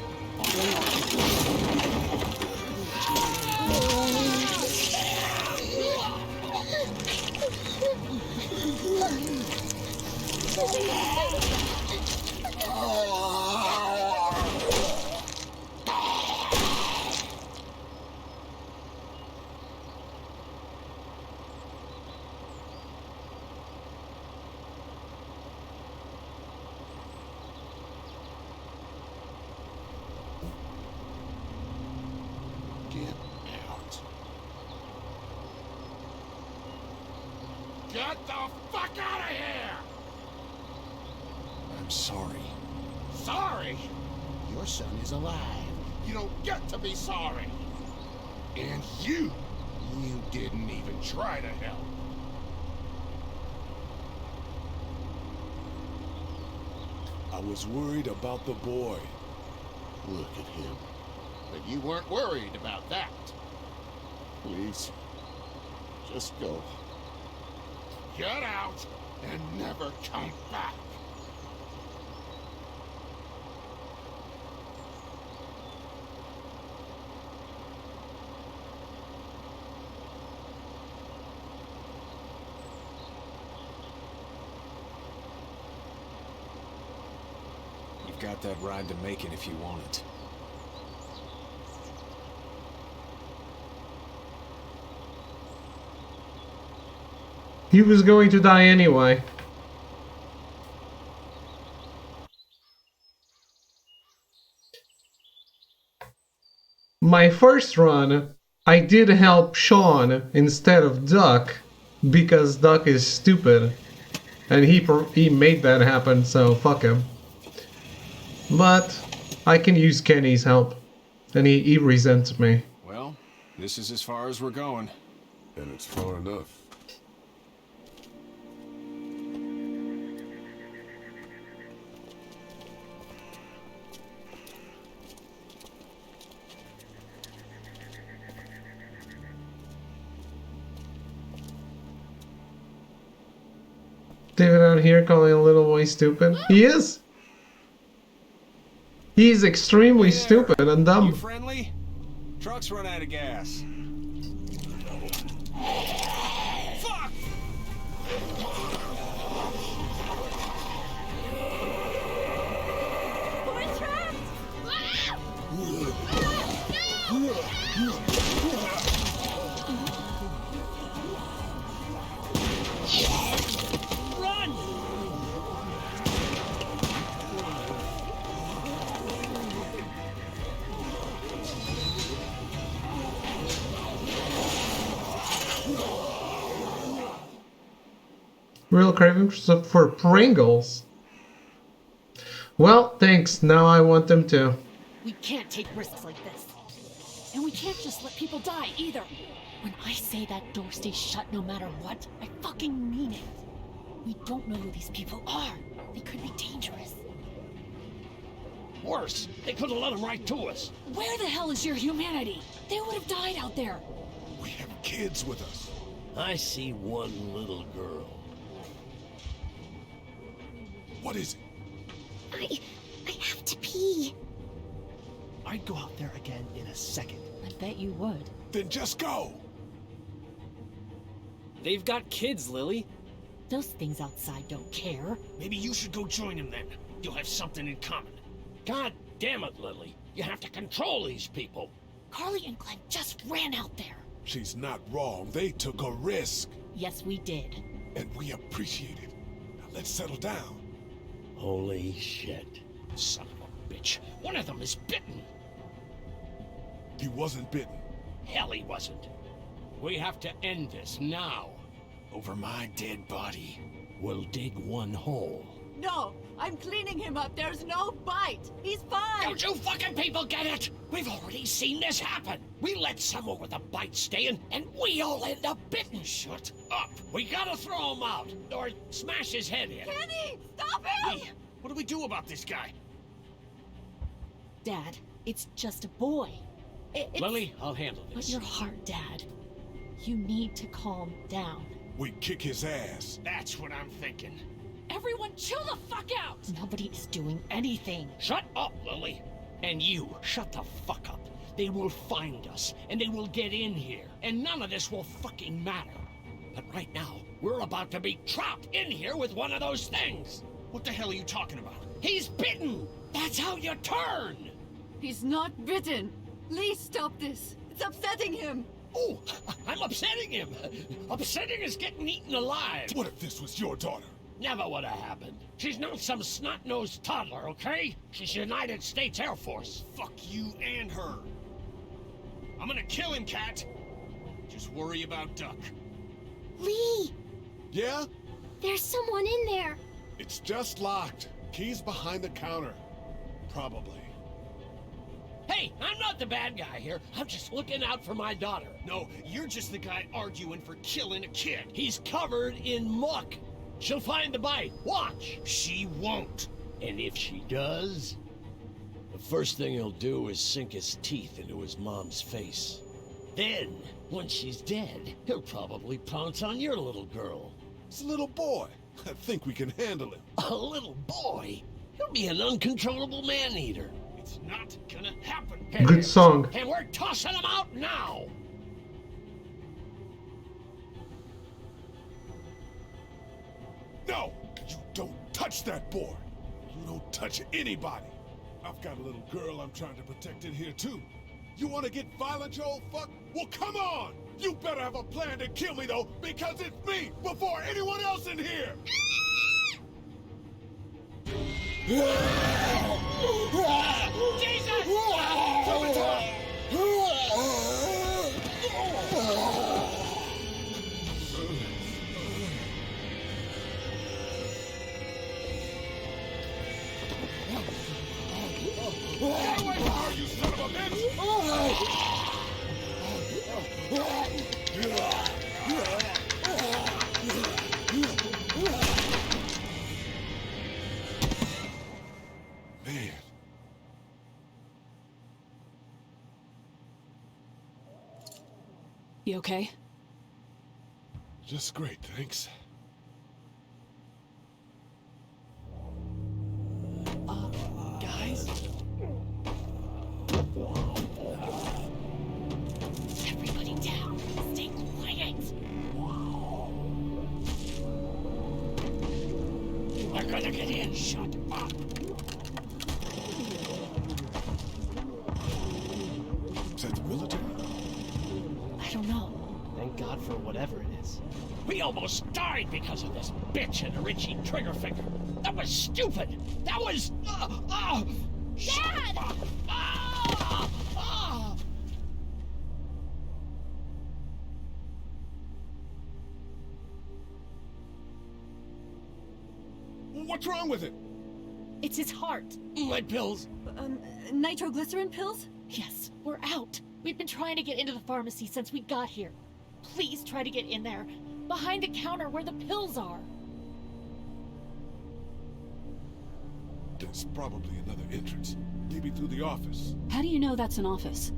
Get the fuck out of here! I'm sorry. Sorry? Your son is alive. You don't get to be sorry. And you didn't even try to help. I was worried about the boy. Look at him. But you weren't worried about that. Please, just go. Get out and never come back. You've got that ride to Macon if you want it. He was going to die anyway. my first run, I did help Sean instead of Duck because Duck is stupid, and he made that happen, so fuck him. But I can use Kenny's help, and he resents me. Well, this is as far as we're going. And it's far enough. David out here calling a little boy stupid. He is. He's extremely stupid and dumb. You friendly? Truck's run out of gas. Fuck! We're trapped! Run! Real cravings for Pringles. Well, thanks. Now I want them too. We can't take risks like this. And we can't just let people die either. When I say that door stays shut no matter what, I fucking mean it. We don't know who these people are. They could be dangerous. Worse, they could have let them right to us. Where the hell is your humanity? They would have died out there. We have kids with us. I see one little girl. What is it? I have to pee. I'd go out there again in a second. I bet you would. Then just go. They've got kids, Lily. Those things outside don't care. Maybe you should go join them then. You'll have something in common. God damn it, Lily. You have to control these people. Carly and Glenn just ran out there. She's not wrong. They took a risk. Yes, we did. And we appreciate it. Now let's settle down. Holy shit. Son of a bitch. One of them is bitten. He wasn't bitten. Hell, he wasn't. We have to end this now. Over my dead body. We'll dig one hole. No, I'm cleaning him up. There's no bite. He's fine. Don't you fucking people get it? We've already seen this happen. We let someone with a bite stay in, and we all end up bitten. Shut up. We gotta throw him out, or smash his head in. Kenny, stop him! Hey, what do we do about this guy? Dad, it's just a boy. It's... Lily, I'll handle But this. your heart, Dad. You need to calm down. We kick his ass. That's what I'm thinking. Everyone chill the fuck out! Nobody is doing anything. Shut up, Lily. And you, shut the fuck up. They will find us, and they will get in here, and none of this will fucking matter. But right now, we're about to be trapped in here with one of those things. What the hell are you talking about? He's bitten! That's how you turn! He's not bitten. Please stop this. It's upsetting him. Oh, I'm upsetting him. Upsetting is getting eaten alive. What if this was your daughter? Never would have happened. She's not some snot-nosed toddler, okay? She's United States Air Force. Fuck you and her. I'm gonna kill him, Cat. Just worry about Duck. Lee, Yeah? there's someone in there. It's just locked. Key's behind the counter. Probably. Hey, I'm not the bad guy here. I'm just looking out for my daughter. No, you're just the guy arguing for killing a kid. He's covered in muck. She'll find the bite. Watch. She won't. And if she does, the first thing he'll do is sink his teeth into his mom's face. Then, when she's dead, he'll probably pounce on your little girl. It's a little boy. I think we can handle him. A little boy? He'll be an uncontrollable man-eater. It's not gonna happen. Good song. And we're tossing him out now. No! You don't touch that boy! You don't touch anybody! I've got a little girl I'm trying to protect in here too. You wanna get violent, you old fuck? Well, come on! You better have a plan to kill me though, because it's me before anyone else in here! Jesus! You okay? Just great, thanks. Guys? Everybody down. Stay quiet. We're gonna get in. Shut up. Is that the military? I don't know. Thank God for whatever it is. We almost died because of this bitch and a Richie Triggerfinger. That was stupid. That was... Dad! What's wrong with it? It's his heart. My pills. Nitroglycerin pills? Yes, we're out. We've been trying to get into the pharmacy since we got here. Please try to get in there. Behind the counter where the pills are. There's probably another entrance. Maybe through the office. How do you know that's an office?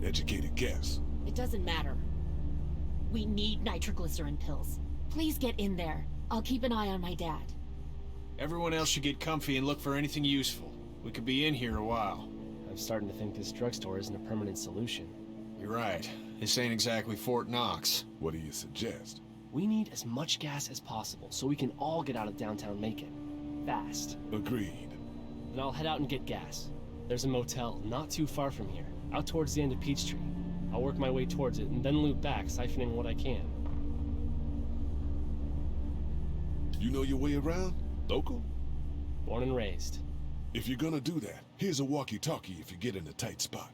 Educated guess. It doesn't matter. We need nitroglycerin pills. Please get in there. I'll keep an eye on my dad. Everyone else should get comfy and look for anything useful. We could be in here a while. I'm starting to think this drugstore isn't a permanent solution. You're right. This ain't exactly Fort Knox. What do you suggest? We need as much gas as possible so we can all get out of downtown Macon. Fast. Agreed. Then I'll head out and get gas. There's a motel not too far from here, out towards the end of Peachtree. I'll work my way towards it and then loop back, siphoning what I can. You know your way around? Local? Born and raised. If you're gonna do that, here's a walkie-talkie if you get in a tight spot.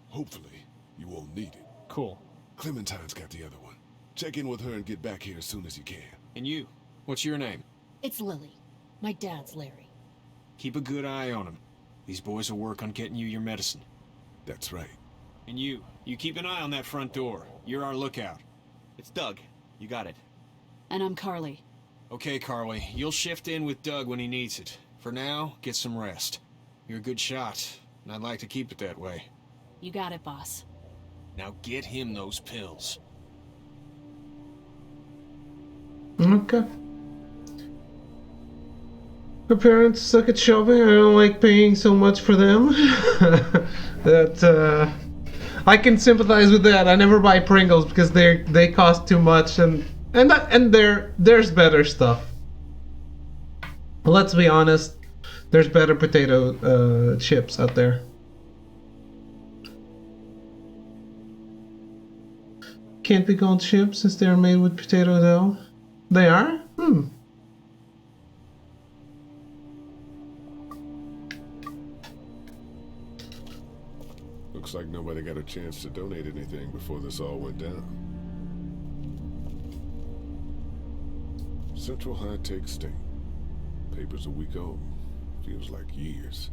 Hopefully, you won't need it. Cool. Clementine's got the other one. Check in with her and get back here as soon as you can. And you? What's your name? It's Lily. My dad's Larry. Keep a good eye on him. These boys will work on getting you your medicine. That's right. And you keep an eye on that front door. You're our lookout. It's Doug. You got it. And I'm Carly. Okay, Carly. You'll shift in with Doug when he needs it. For now, get some rest. You're a good shot, and I'd like to keep it that way. You got it, boss. Now get him those pills. Okay. Her parents suck at shopping. I don't like paying so much for them. I can sympathize with that. I never buy Pringles because they cost too much, and there's better stuff. Let's be honest, there's better potato chips out there. Can't be called chips since they are made with potato dough. They are? Looks like nobody got a chance to donate anything before this all went down. Central High Tech State. Paper's a week old. Feels like years.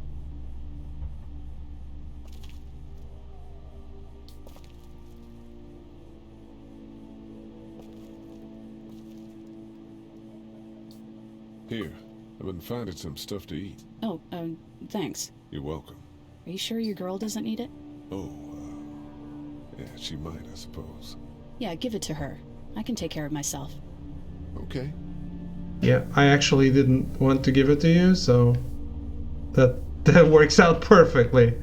Here, I've been finding some stuff to eat. Oh, thanks. You're welcome. Are you sure your girl doesn't need it? Oh, yeah, she might, I suppose. Yeah, give it to her. I can take care of myself. Okay. Yeah, I actually didn't want to give it to you, so that works out perfectly.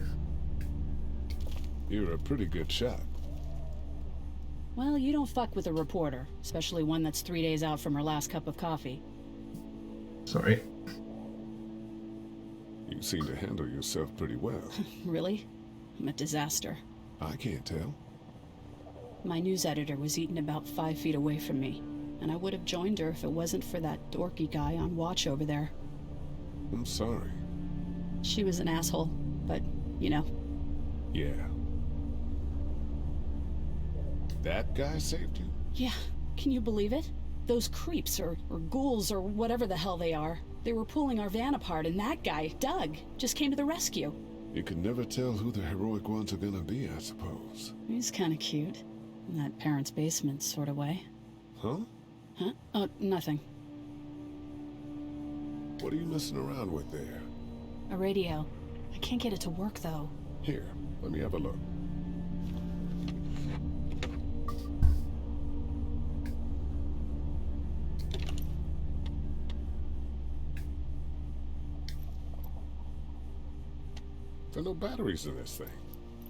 You're a pretty good shot. Well, you don't fuck with a reporter, especially one that's 3 days out from her last cup of coffee. Sorry. You seem to handle yourself pretty well. Really? I'm a disaster. I can't tell. My news editor was eaten about 5 feet away from me, and I would have joined her if it wasn't for that dorky guy on watch over there. I'm sorry. She was an asshole, but, you know. Yeah. That guy saved you? Yeah, can you believe it? Those creeps, or ghouls, or whatever the hell they are. They were pulling our van apart, and that guy, Doug, just came to the rescue. You can never tell who the heroic ones are gonna be, I suppose. He's kind of cute. In that parents' basement sort of way. Huh? Huh? Oh, nothing. What are you messing around with there? A radio. I can't get it to work, though. Here, let me have a look. There are no batteries in this thing.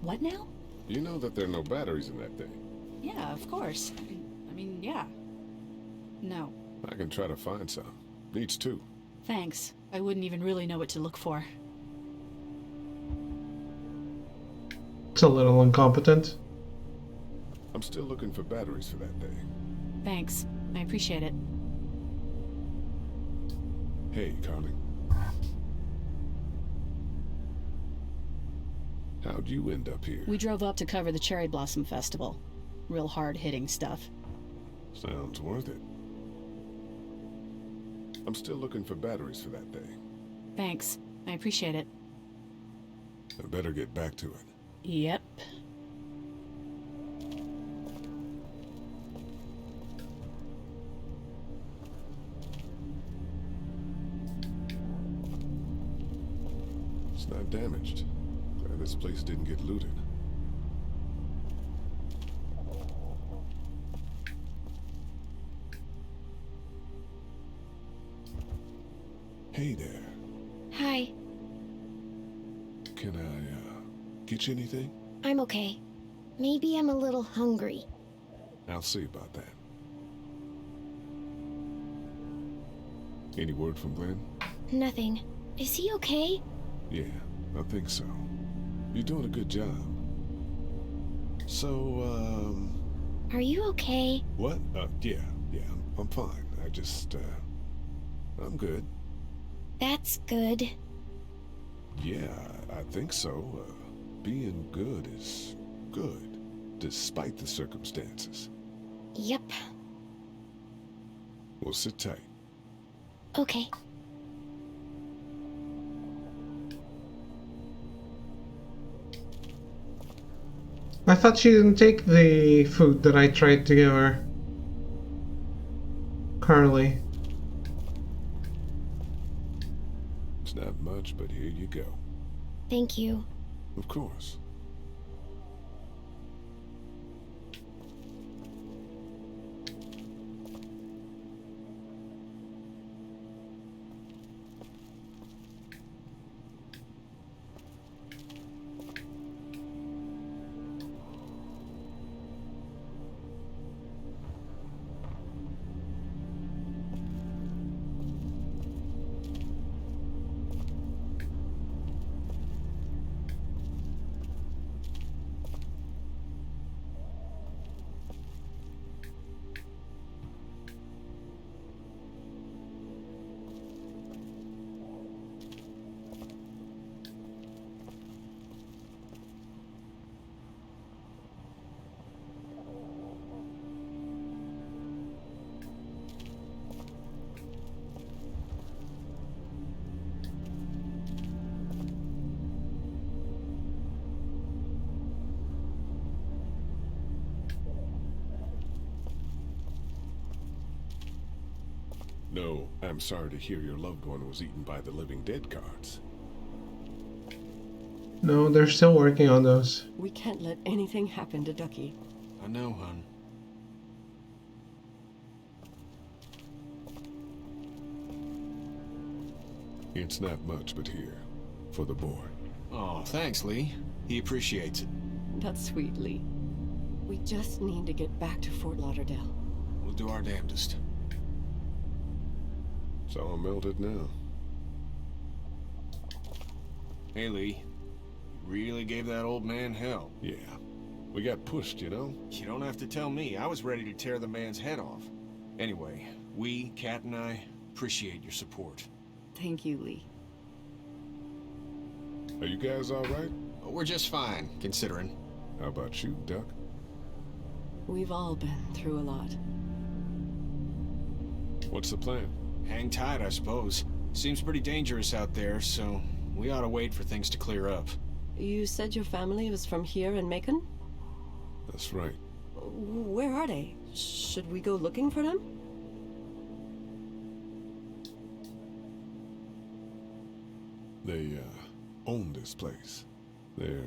What now? You know that there are no batteries in that thing. Yeah, of course. I mean, yeah. No. I can try to find some. Needs two. Thanks. I wouldn't even really know what to look for. It's a little incompetent. I'm still looking for batteries for that thing. Thanks. I appreciate it. Hey, Carly. How'd you end up here? We drove up to cover the Cherry Blossom Festival. Real hard-hitting stuff. Sounds worth it. I'm still looking for batteries for that thing. Thanks. I appreciate it. I better get back to it. Yep. It's not damaged. Glad this place didn't get looted. Hey there. Hi. Can I, get you anything? I'm okay. Maybe I'm a little hungry. I'll see about that. Any word from Glenn? Nothing. Is he okay? Yeah, I think so. You're doing a good job. So, Are you okay? What? Yeah, I'm fine. I just, I'm good. That's good. Yeah, I think so. Being good is good, despite the circumstances. Yep. Well, sit tight. Okay. I thought she didn't take the food that I tried to give her. Carly. It's not much, but here you go. Thank you. Of course. No, I'm sorry to hear your loved one was eaten by the living dead cards. No, they're still working on those. We can't let anything happen to Ducky. I know, hon. It's not much, but here, for the boy. Oh, thanks, Lee. He appreciates it. That's sweet, Lee. We just need to get back to Fort Lauderdale. We'll do our damnedest. It's all melted now. Hey, Lee. You really gave that old man hell. Yeah. We got pushed, you know? You don't have to tell me. I was ready to tear the man's head off. Anyway, we, Kat and I, appreciate your support. Thank you, Lee. Are you guys all right? We're just fine, considering. How about you, Duck? We've all been through a lot. What's the plan? Hang tight, I suppose. Seems pretty dangerous out there, so we ought to wait for things to clear up. You said your family was from here in Macon? That's right. Where are they? Should we go looking for them? They, own this place. They're,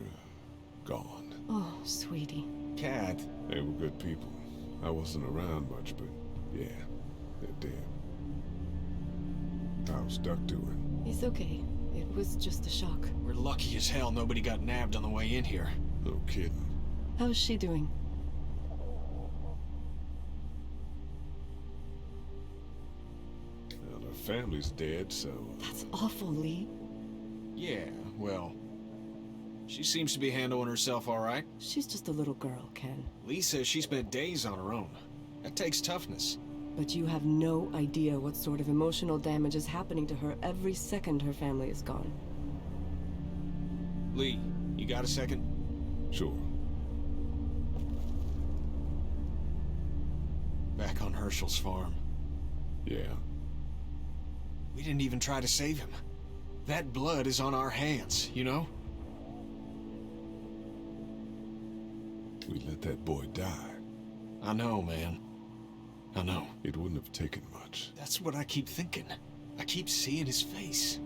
gone. Oh, sweetie. Kat. They were good people. I wasn't around much, but yeah, they're dead. How's Duck doing? He's okay. It was just a shock. We're lucky as hell nobody got nabbed on the way in here. No kidding. How's she doing? Well, her family's dead, so... That's awful, Lee. Yeah, well... She seems to be handling herself all right. She's just a little girl, Ken. Lee says she spent days on her own. That takes toughness. But you have no idea what sort of emotional damage is happening to her every second her family is gone. Lee, you got a second? Sure. Back on Herschel's farm. Yeah. We didn't even try to save him. That blood is on our hands, you know? We let that boy die. I know, man. I know. It wouldn't have taken much. That's what I keep thinking. I keep seeing his face.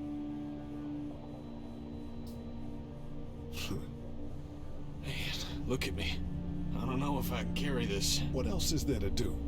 Man, look at me. I don't know if I can carry this. What else is there to do?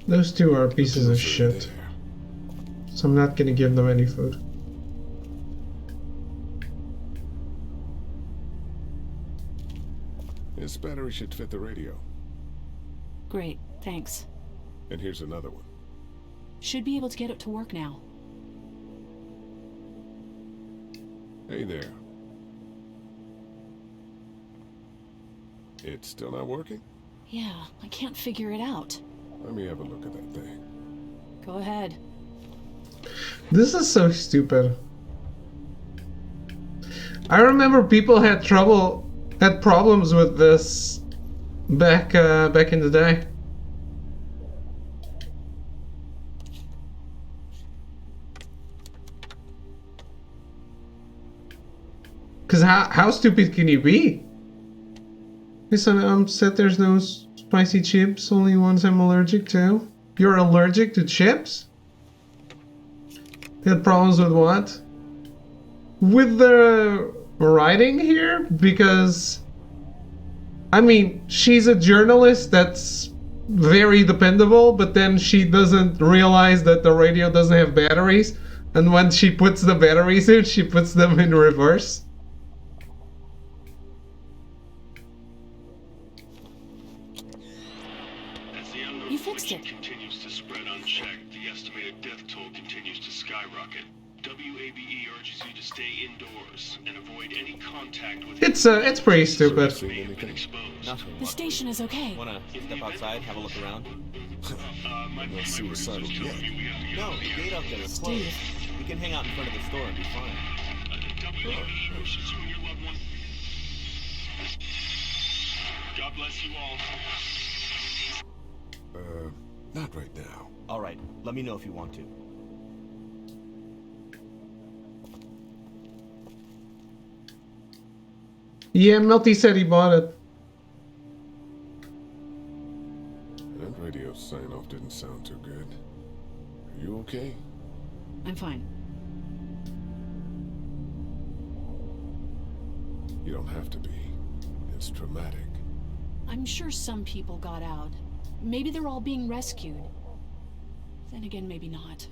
Those two are pieces of shit. So I'm not gonna give them any food. This battery should fit the radio. Great, thanks. And here's another one. Should be able to get it to work now. Hey there. It's still not working? Yeah, I can't figure it out. Let me have a look at that thing. Go ahead. This is so stupid. I remember people had problems with this back in the day. Cause how stupid can you be? Listen, said there's no spicy chips, only ones I'm allergic to. You're allergic to chips? You had problems with what? With the writing here? Because, I mean, she's a journalist that's very dependable, but then she doesn't realize that the radio doesn't have batteries. And when she puts the batteries in, she puts them in reverse. You fixed it. Continues to spread unchecked. The estimated death toll continues to skyrocket. WABE urges you to stay indoors and avoid any contact with. It's pretty stupid. The station is okay. Wanna step outside, have a look around? No suicidal yet. No, the gate up there is closed. We can hang out in front of the store and be fine. God bless you all. Not right now. All right, let me know if you want to. Yeah, Melty said he bought it. That radio sign-off didn't sound too good. Are you okay? I'm fine. You don't have to be. It's traumatic. I'm sure some people got out. Maybe they're all being rescued. Then again, maybe not.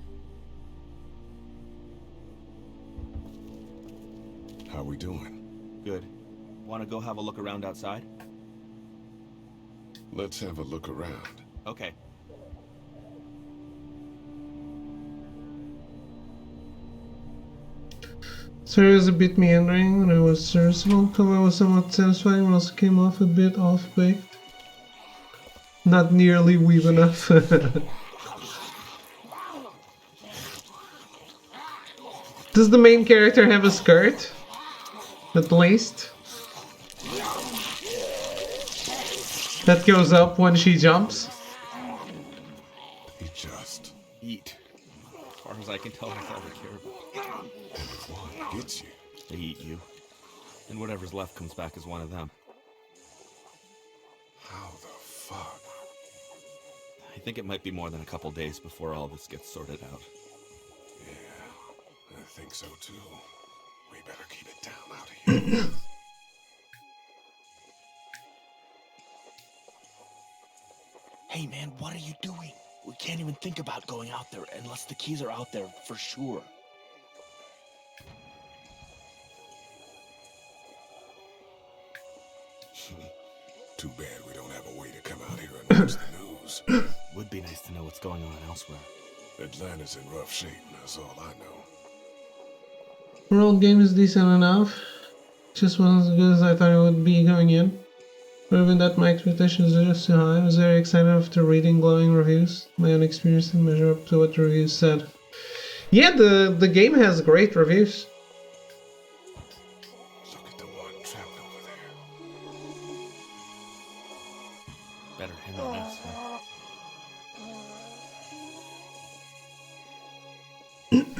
How we doing? Good. Want to go have a look around outside? Let's have a look around. Okay. Story was a bit meandering, but it was serviceable. Cover was somewhat satisfying, but also came off a bit off-baked. Not nearly weave enough. Does the main character have a skirt? At least? That goes up when she jumps? They just eat. As far as I can tell, that's all they care about. And if one gets you, they eat you. and whatever's left comes back as one of them. How the fuck? I think it might be more than a couple days before all this gets sorted out. Yeah, I think so too. We better keep it down out of here. Hey man, what are you doing? We can't even think about going out there unless the keys are out there for sure. Too bad we don't have a way to come out here and watch the news. Would be nice to know what's going on elsewhere. Atlanta's in rough shape, that's all I know. World game is decent enough. Just wasn't as good as I thought it would be going in. But even that, my expectations are just too high. I was very excited after reading glowing reviews. My own experience didn't measure up to what the reviews said. Yeah, the game has great reviews. Look at the one trapped over there. Better handle this, huh?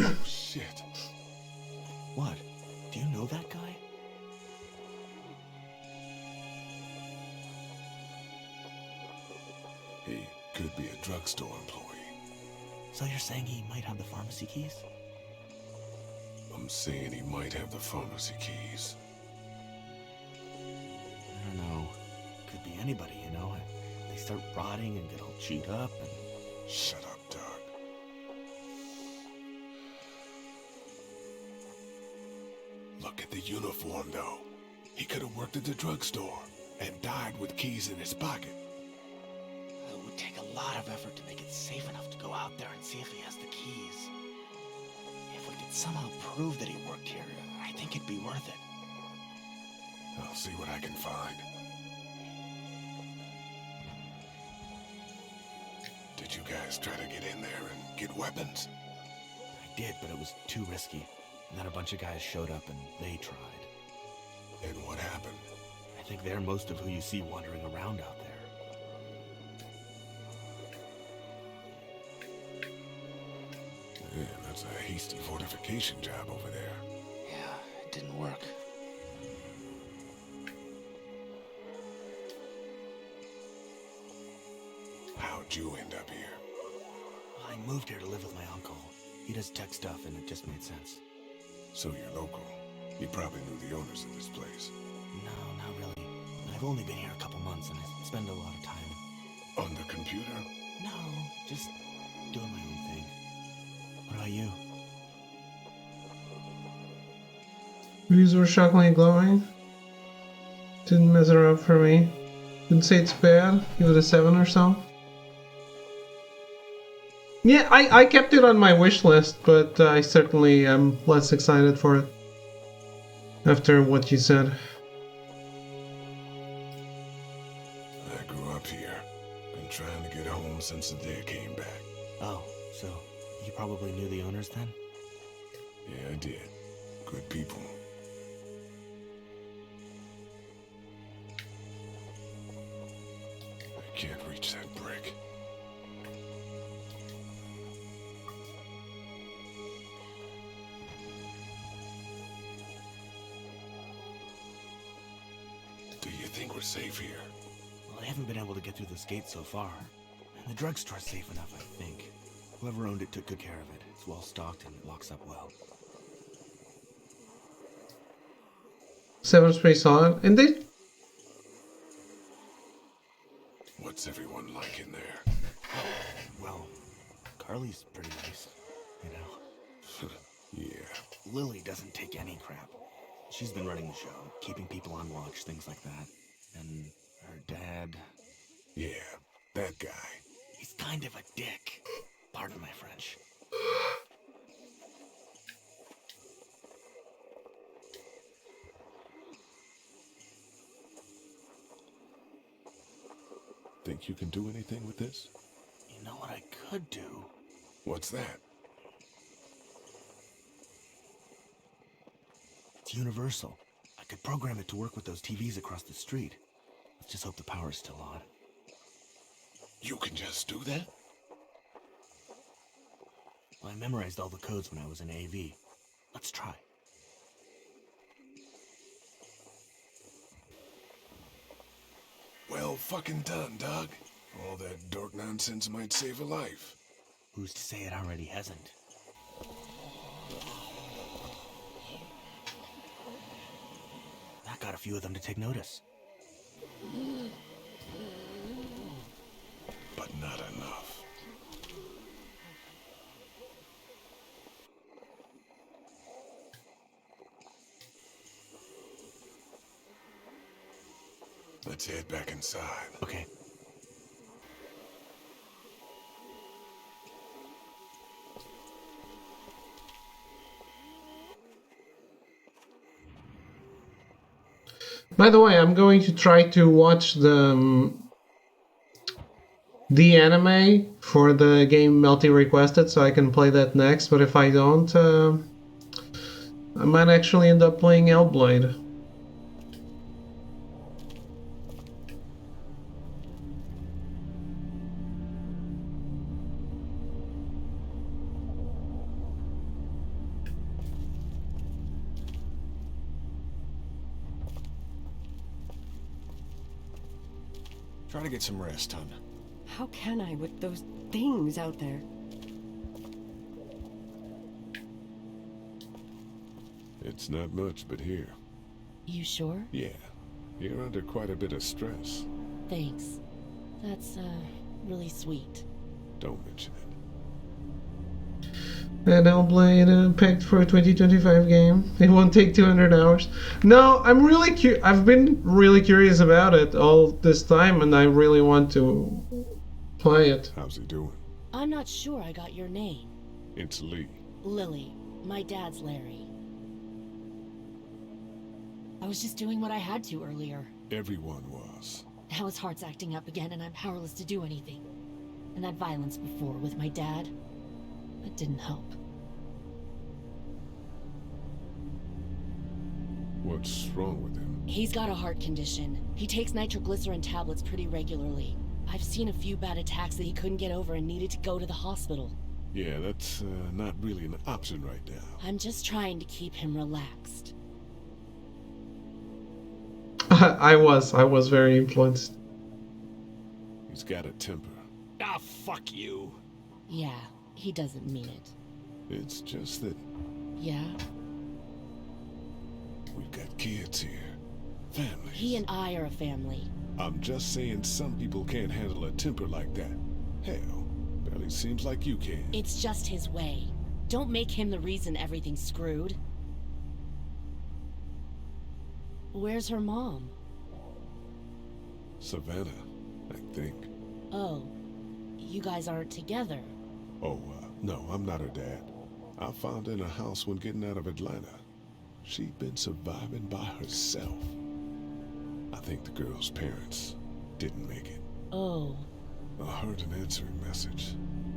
Oh shit. What? Do you know that guy? He could be a drugstore employee. So you're saying he might have the pharmacy keys? I'm saying he might have the pharmacy keys. I don't know. Could be anybody, you know? They start rotting and get all chewed up and... Shut up, Doug. Look at the uniform, though. He could have worked at the drugstore and died with keys in his pocket. It would take a lot of effort to make it safe enough to go out there and see if he has the keys. If we could somehow prove that he worked here, I think it'd be worth it. I'll see what I can find. Did you guys try to get in there and get weapons? I did, but it was too risky. And then a bunch of guys showed up and they tried. And what happened? I think they're most of who you see wandering around out there. Yeah, that's a hasty fortification job over there. Yeah, it didn't work. How'd you end up here? Well, I moved here to live with my uncle. He does tech stuff and it just made sense. So you're local. You probably knew the owners of this place. No, not really. I've only been here a couple months and I spend a lot of time. On the computer? No, just doing my own thing. What about you? Reviews were shockingly glowing. Didn't measure up for me. Didn't say it's bad. Give it a 7 or so. Yeah, I kept it on my wish list, but I certainly am less excited for it. After what you said. I grew up here. Been trying to get home since the day I came back. Oh, so you probably knew the owners then? Yeah, I did. Good people. I can't reach that brick. Do you think we're safe here? Well, I haven't been able to get through this gate so far. And the drugstore's safe enough, I think. Whoever owned it took good care of it. It's well stocked and it locks up well. 7's pretty solid. And they... What's everyone like in there? Well, Carly's pretty nice, you know. Yeah. Lily doesn't take any crap. She's been running the show, keeping people on watch, things like that. And her dad... Yeah, that guy. He's kind of a dick. Pardon my French. Think you can do anything with this? You know what I could do? What's that? It's universal. I could program it to work with those TVs across the street. Let's just hope the power's still on. You can just do that? Well, I memorized all the codes when I was in AV. Let's try. Well fucking done, dog. All that dork nonsense might save a life. Who's to say it already hasn't? That got a few of them to take notice. But not enough. Let's head back inside. Okay. By the way, I'm going to try to watch the anime for the game Melty requested, so I can play that next. But if I don't, I might actually end up playing Hellblade. Try to get some rest, hon. How can I with those things out there? It's not much, but here. You sure? Yeah. You're under quite a bit of stress. Thanks. That's, really sweet. Don't mention it. And Hellblade picked for a 2025 game. It won't take 200 hours. No, I'm really I've been really curious about it all this time, and I really want to play it. How's he doing? I'm not sure I got your name. It's Lee. Lily. My dad's Larry. I was just doing what I had to earlier. Everyone was. Now his heart's acting up again and I'm powerless to do anything. And that violence before with my dad, it didn't help. What's wrong with him? He's got a heart condition. He takes nitroglycerin tablets pretty regularly. I've seen a few bad attacks that he couldn't get over and needed to go to the hospital. Yeah, that's not really an option right now. I'm just trying to keep him relaxed. I was very influenced. He's got a temper. Ah, fuck you. Yeah, he doesn't mean it. It's just that Yeah? we've got kids here. Families. He and I are a family. I'm just saying some people can't handle a temper like that. Hell, barely seems like you can. It's just his way. Don't make him the reason everything's screwed. Where's her mom? Savannah, I think. Oh, you guys aren't together. Oh, no, I'm not her dad. I found her in a house when getting out of Atlanta. She'd been surviving by herself. I think the girl's parents didn't make it. Oh. I heard an answering message.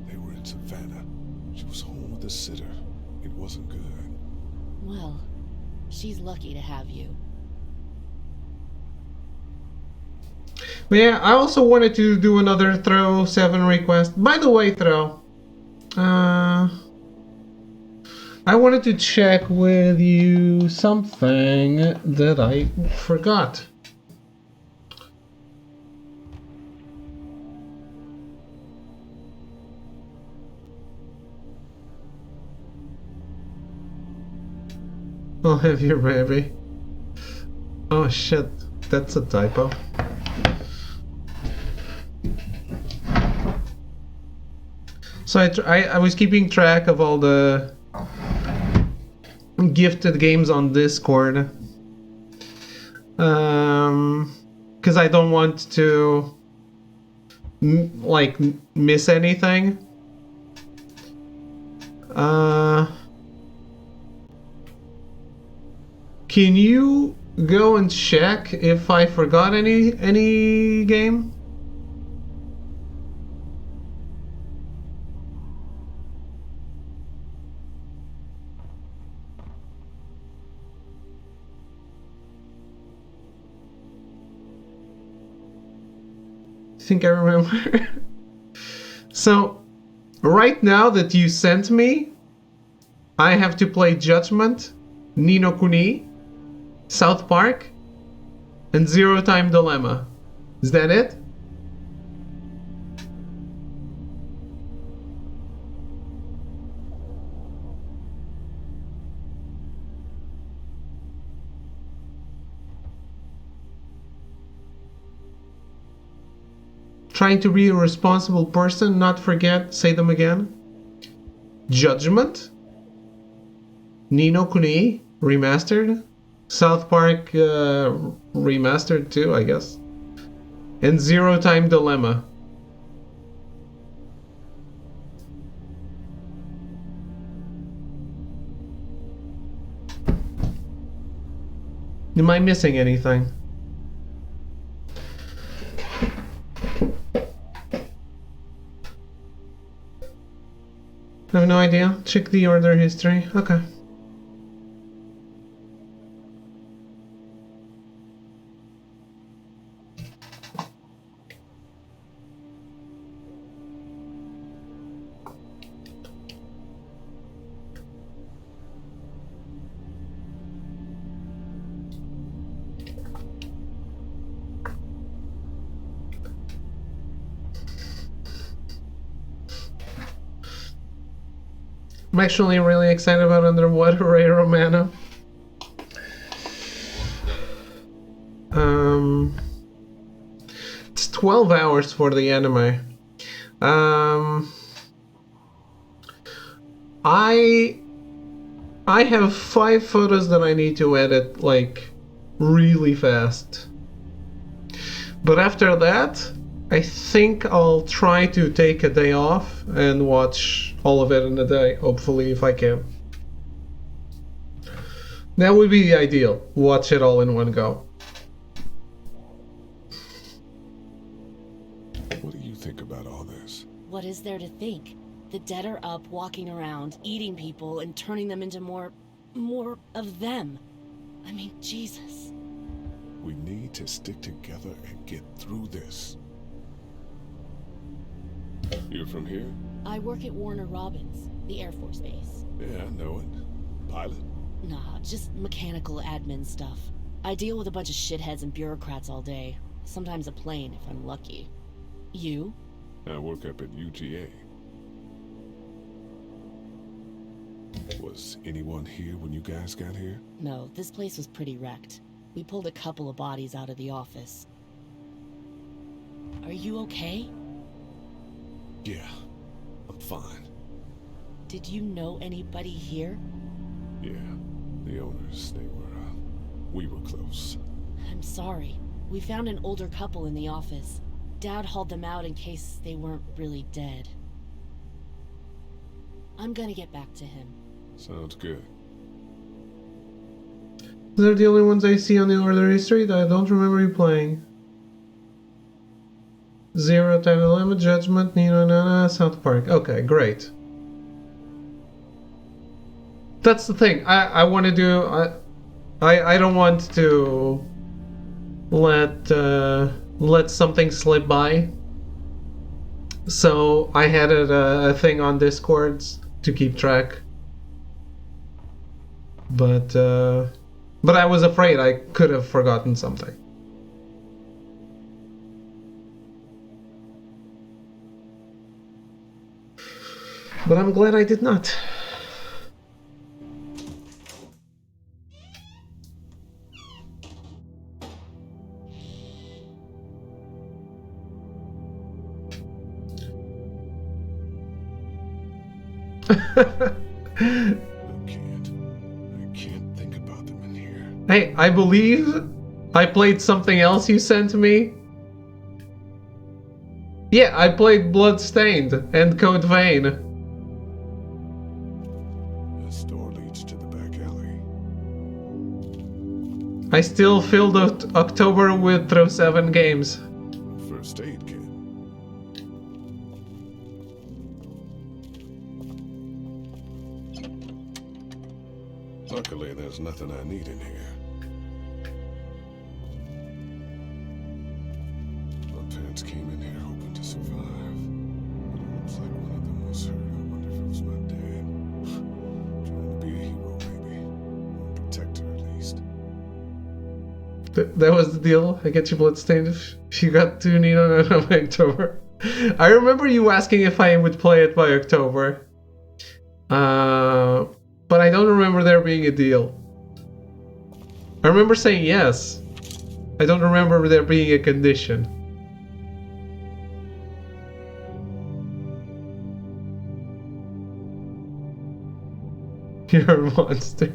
They were in Savannah. She was home with a sitter. It wasn't good. Well, she's lucky to have you. But yeah, I also wanted to do another Throw 7 request. By the way, Throw, I wanted to check with you something that I forgot. I'll have your baby. Oh shit, that's a typo. So I was keeping track of all the gifted games on Discord, because I don't want to miss anything. Can you go and check if I forgot any game? I think I remember. So, right now that you sent me, I have to play Judgment, Ni no Kuni, South Park, and Zero Time Dilemma. Is that it? Trying to be a responsible person, not forget, say them again. Judgment. Ni no Kuni remastered. South Park remastered too, I guess. And Zero Time Dilemma. Am I missing anything? I have no idea. Check the order history. Okay. I'm actually really excited about Underwater Ray Romano. It's 12 hours for the anime. I have 5 photos that I need to edit like really fast. But after that, I think I'll try to take a day off and watch all of it in a day, hopefully, if I can. That would be the ideal. Watch it all in one go. What do you think about all this? What is there to think? The dead are up, walking around, eating people, and turning them into more of them. I mean, Jesus. We need to stick together and get through this. You're from here? I work at Warner Robins, the Air Force Base. Yeah, I know it. Pilot? Nah, just mechanical admin stuff. I deal with a bunch of shitheads and bureaucrats all day. Sometimes a plane, if I'm lucky. You? I work up at UGA. Was anyone here when you guys got here? No, this place was pretty wrecked. We pulled a couple of bodies out of the office. Are you okay? Yeah, I'm fine. Did you know anybody here? Yeah, the owners, we were close. I'm sorry. We found an older couple in the office. Dad hauled them out in case they weren't really dead. I'm gonna get back to him. Sounds good. Those are the only ones I see on the order history that I don't remember you playing. Zero Time Dilemma, Judgment, Nino Nana, South Park. Okay, great. That's the thing. I want to do. I don't want to let something slip by. So I had a thing on Discord to keep track. But I was afraid I could have forgotten something. But I'm glad I did not. I can't think about them in here. Hey, I believe I played something else you sent me. Yeah, I played Bloodstained and Code Vein. This door leads to the back alley. I still filled out October with throw 7 games. First aid kit. Luckily, there's nothing I need in here. My parents came in here hoping to survive, but it looks like one of them was hurt. I wonder if it was my dad. Trying to be a hero, maybe. Or a protector, at least. That was the deal. I get you bloodstained if you got to Nino by October. I remember you asking if I would play it by October. But I don't remember there being a deal. I remember saying yes. I don't remember there being a condition. You're a monster.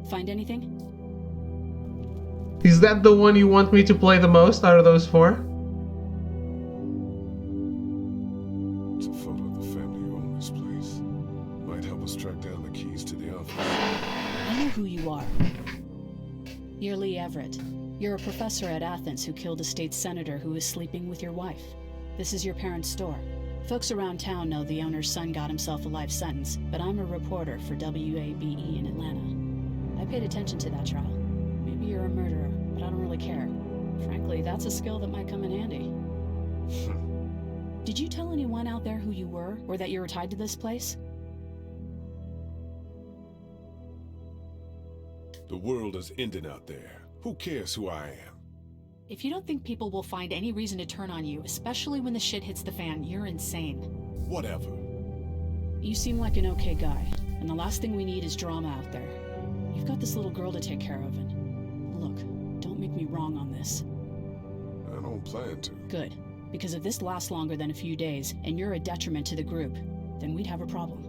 Find anything? Is that the one you want me to play the most out of those four? It's a photo of the family who own this place. Might help us track down the keys to the office. I know who you are. You're Lee Everett. You're a professor at Athens who killed a state senator who was sleeping with your wife. This is your parents' store. Folks around town know the owner's son got himself a life sentence, but I'm a reporter for WABE in Atlanta. I paid attention to that trial. Maybe you're a murderer, but I don't really care. Frankly, that's a skill that might come in handy. Did you tell anyone out there who you were, or that you were tied to this place? The world is ending out there. Who cares who I am? If you don't think people will find any reason to turn on you, especially when the shit hits the fan, you're insane. Whatever. You seem like an okay guy, and the last thing we need is drama out there. You've got this little girl to take care of, and look, don't make me wrong on this. I don't plan to. Good, because if this lasts longer than a few days, and you're a detriment to the group, then we'd have a problem.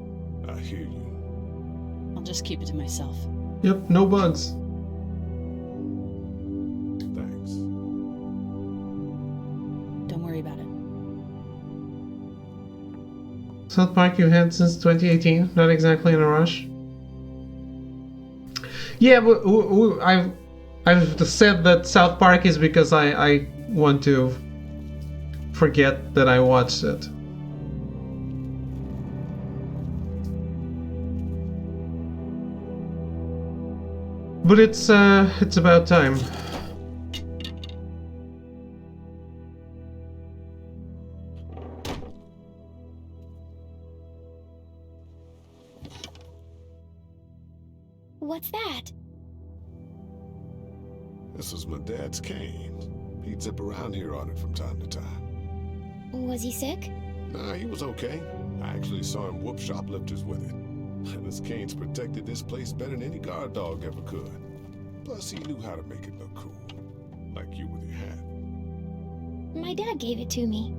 I hear you. I'll just keep it to myself. Yep, no bugs. Thanks. Don't worry about it. South Park you've had since 2018, not exactly in a rush. Yeah, but I've said that South Park is because I want to forget that I watched it. But it's about time. What's that? This was my dad's cane. He'd zip around here on it from time to time. Was he sick? Nah, he was okay. I actually saw him whoop shoplifters with it. And his canes protected this place better than any guard dog ever could. Plus, he knew how to make it look cool. Like you with your hat. My dad gave it to me.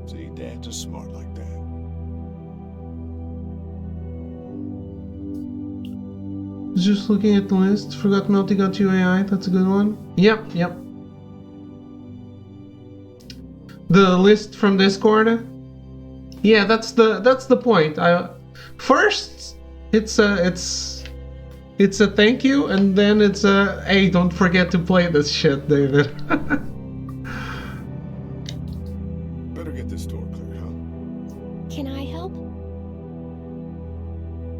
See, dads are smart like that. Just looking at the list, forgot Melty got you AI, that's a good one. Yep. The list from Discord? Yeah, that's the point. First it's a thank you, and then it's a hey, don't forget to play this shit, David. Better get this door clear, huh? Can I help?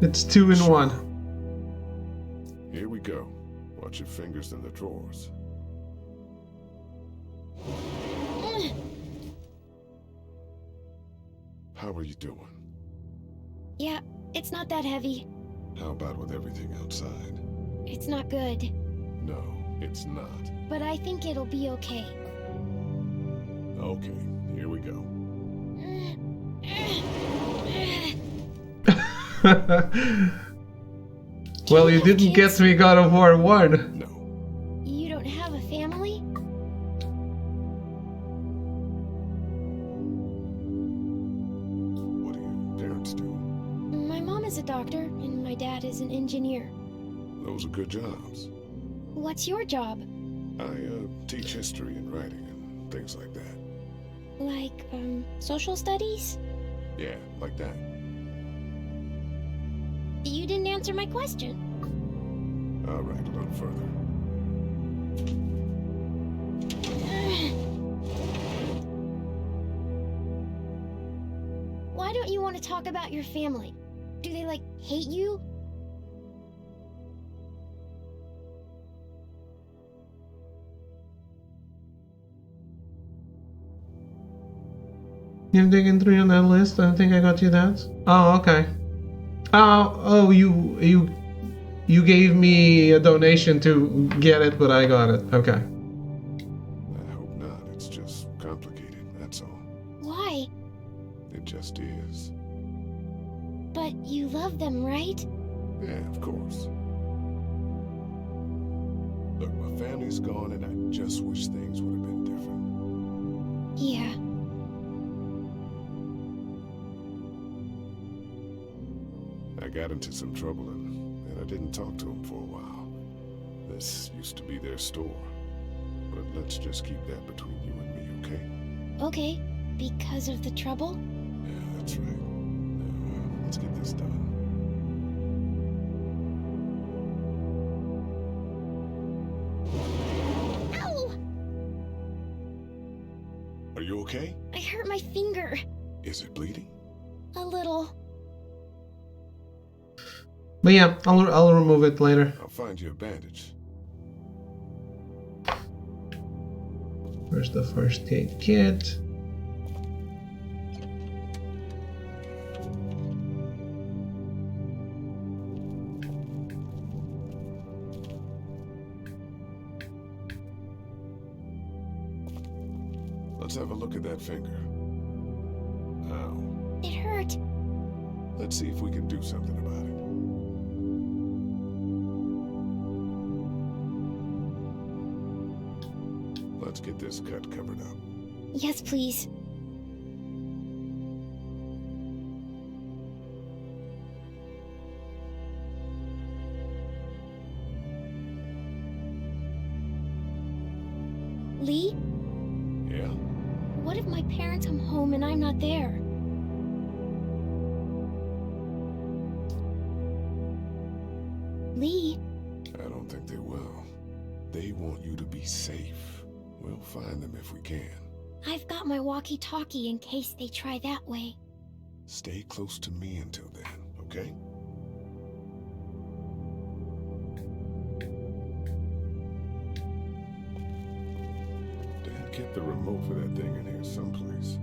It's 2 in 1. Here we go. Watch your fingers in the drawers. How are you doing? Yeah, it's not that heavy. How about with everything outside? It's not good. No, it's not. But I think it'll be okay. Okay, here we go. Well, you didn't get me God of War 1. No. You don't have a family? What do your parents do? My mom is a doctor, and my dad is an engineer. Those are good jobs. What's your job? I teach history and writing and things like that. Like, social studies? Yeah, like that. You didn't answer my question. All right, a little further. Why don't you want to talk about your family? Do they, like, hate you? You've taken 3 on that list? I don't think I got you that. Oh, okay. Oh, you You gave me a donation to get it, but I got it. Okay. I hope not. It's just complicated, that's all. Why? It just is. But you love them, right? Yeah, of course. Look, my family's gone and I just wish things would have been different. Yeah. I got into some trouble and I didn't talk to them for a while. This used to be their store. But let's just keep that between you and me, okay? Okay. Because of the trouble? Yeah, that's right. Now, let's get this done. Ow! Are you okay? I hurt my finger. Is it bleeding? A little. But yeah, I'll remove it later. I'll find you a bandage. Where's the first aid kit? Let's have a look at that finger. Ow. It hurt. Let's see if we can do something about it. Let's get this cut covered up. Yes, please. Lee? Yeah? What if my parents come home and I'm not there? Lee? I don't think they will. They want you to be safe. We'll find them if we can. I've got my walkie-talkie in case they try that way. Stay close to me until then, okay? Dad kept the remote for that thing in here someplace.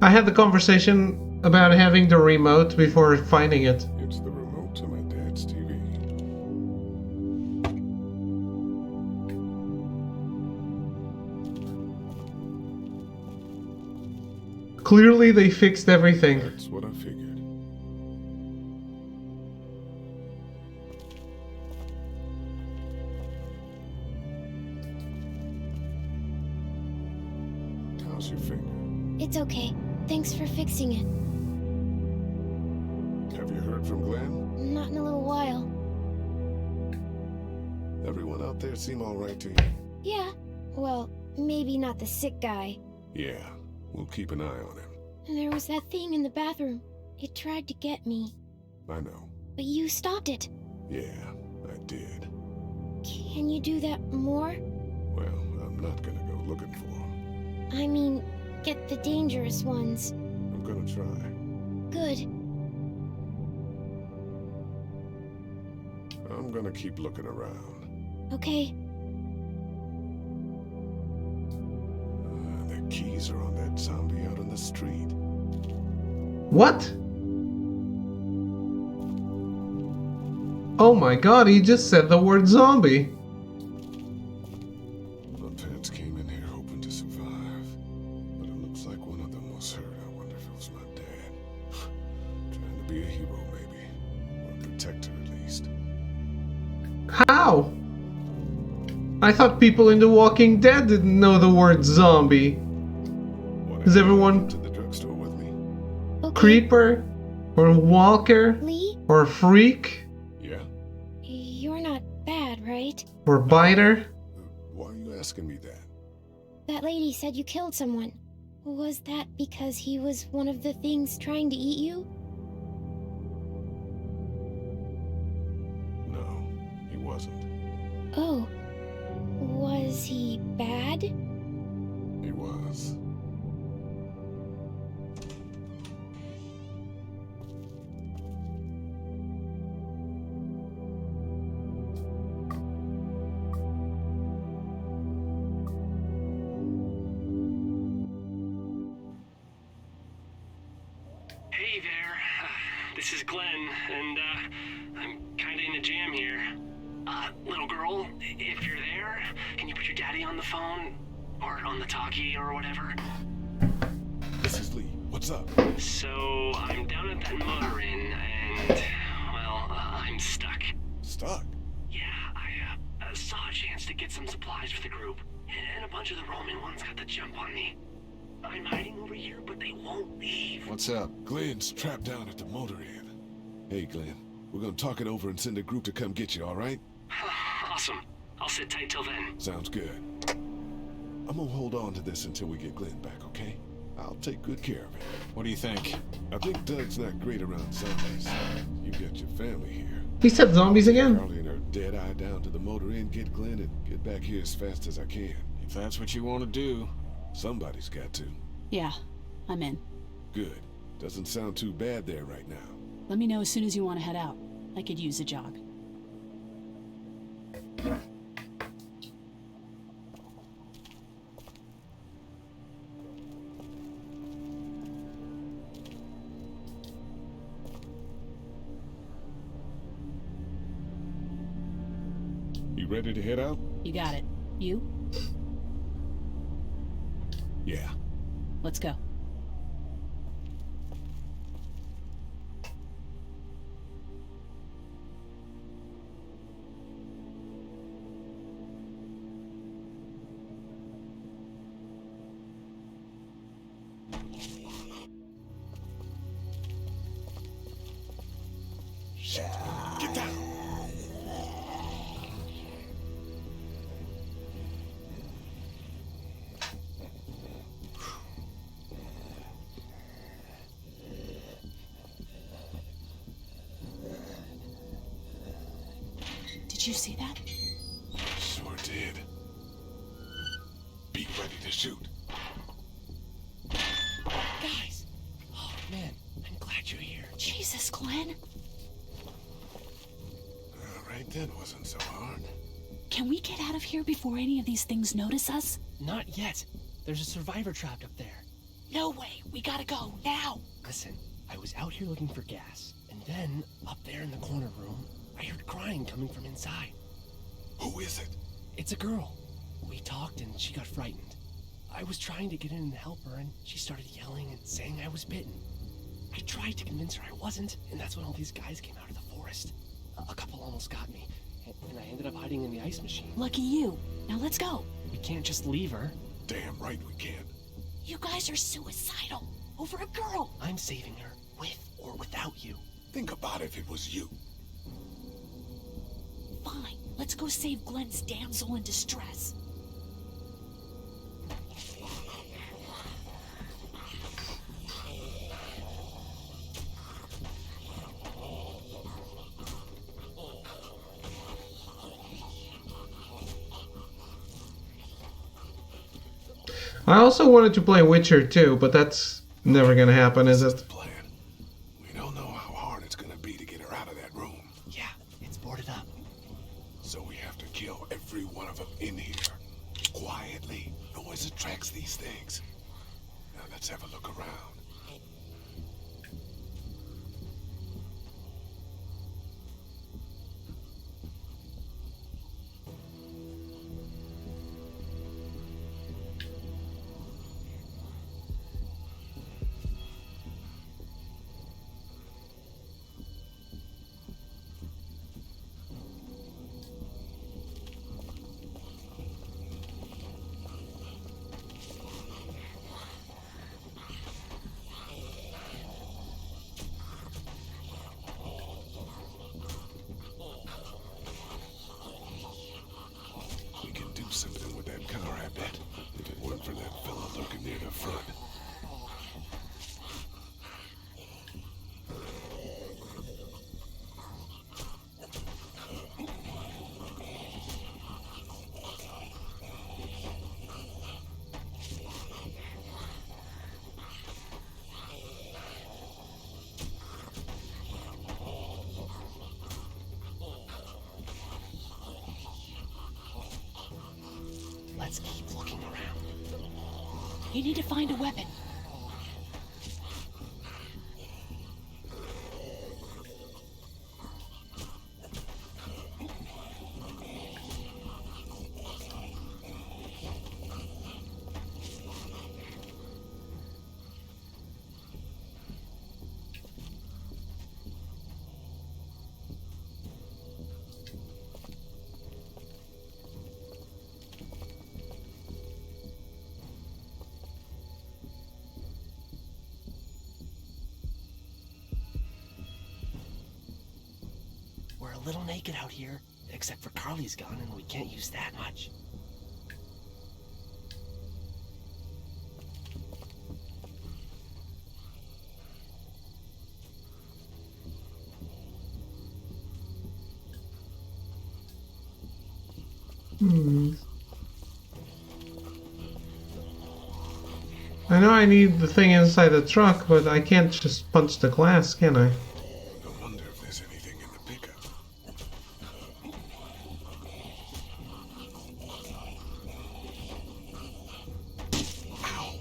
I had the conversation about having the remote before finding it. It's the remote to my dad's TV. Clearly they fixed everything. That's what I figured. How's your finger? It's okay. Thanks for fixing it. Have you heard from Glenn? Not in a little while. Everyone out there seem all right to you? Yeah. Well, maybe not the sick guy. Yeah, we'll keep an eye on him. And there was that thing in the bathroom. It tried to get me. I know. But you stopped it. Yeah, I did. Can you do that more? Well, I'm not gonna go looking for him. I mean, get the dangerous ones. I'm gonna try. Good. I'm gonna keep looking around. Okay. The keys are on that zombie out on the street. What? Oh my god, he just said the word zombie. My parents came in here hoping to survive, but it looks like one of them was hurt. I wonder if it was my dad. Trying to be a hero, maybe. Or a protector, at least. How? I thought people in The Walking Dead didn't know the word zombie. Is everyone to the drugstore with me? creeper? Or walker? Lee? Or freak? Yeah? You're not bad, right? Or biter? Why are you asking me that? That lady said you killed someone. Was that because he was one of the things trying to eat you? No, he wasn't. Oh. Was he bad? He was. this is Glenn, and, I'm kinda in a jam here. Little girl, if you're there, can you put your daddy on the phone? Or on the talkie, or whatever? This is Lee. What's up? So, I'm down at that motor inn, and, well, I'm stuck. Stuck? Yeah, I saw a chance to get some supplies for the group, and a bunch of the Roman ones got the jump on me. I'm hiding over here, but they won't leave. What's up? Glenn's trapped down at the motor inn. Hey, Glenn. We're gonna talk it over and send a group to come get you, all right? Awesome. I'll sit tight till then. Sounds good. I'm gonna hold on to this until we get Glenn back, okay? I'll take good care of it. What do you think? I think Doug's not great around zombies. You got your family here. He said zombies again? Charlie and her dead eye down to the motor inn, get Glenn, and get back here as fast as I can. If that's what you want to do. Somebody's got to. Yeah, I'm in. Good. Doesn't sound too bad there right now. Let me know as soon as you want to head out. I could use a jog. You ready to head out? You got it. You? Yeah. Let's go. Get down! Did you see that? Sure did. Be ready to shoot. Guys! Oh, man. I'm glad you're here. Jesus, Glenn. Right then wasn't so hard. Can we get out of here before any of these things notice us? Not yet. There's a survivor trapped up there. No way. We gotta go, now. Listen, I was out here looking for gas, and then, up there in the corner room, I heard crying coming from inside. Who is it? It's a girl. We talked and she got frightened. I was trying to get in and help her, and she started yelling and saying I was bitten. I tried to convince her I wasn't, and that's when all these guys came out of the forest. A couple almost got me, and I ended up hiding in the ice machine. Lucky you. Now let's go. We can't just leave her. Damn right we can't. You guys are suicidal. Over a girl. I'm saving her, with or without you. Think about if it was you. Fine. Let's go save Glenn's damsel in distress. I also wanted to play Witcher 2, but that's never gonna happen, is it? We don't know how hard it's gonna be to get her out of that room. Yeah, it's boarded up. So we have to kill every one of them in here. Quietly. Noise attracts these things. Now let's have a look around. Something with that car, I bet. If it weren't for that fella lurking near the front. Let's keep looking around. You need to find a weapon. little naked out here, except for Carly's gun, and we can't use that much. I know I need the thing inside the truck, but I can't just punch the glass, can I? I wonder if there's anything in the pickup. Ow!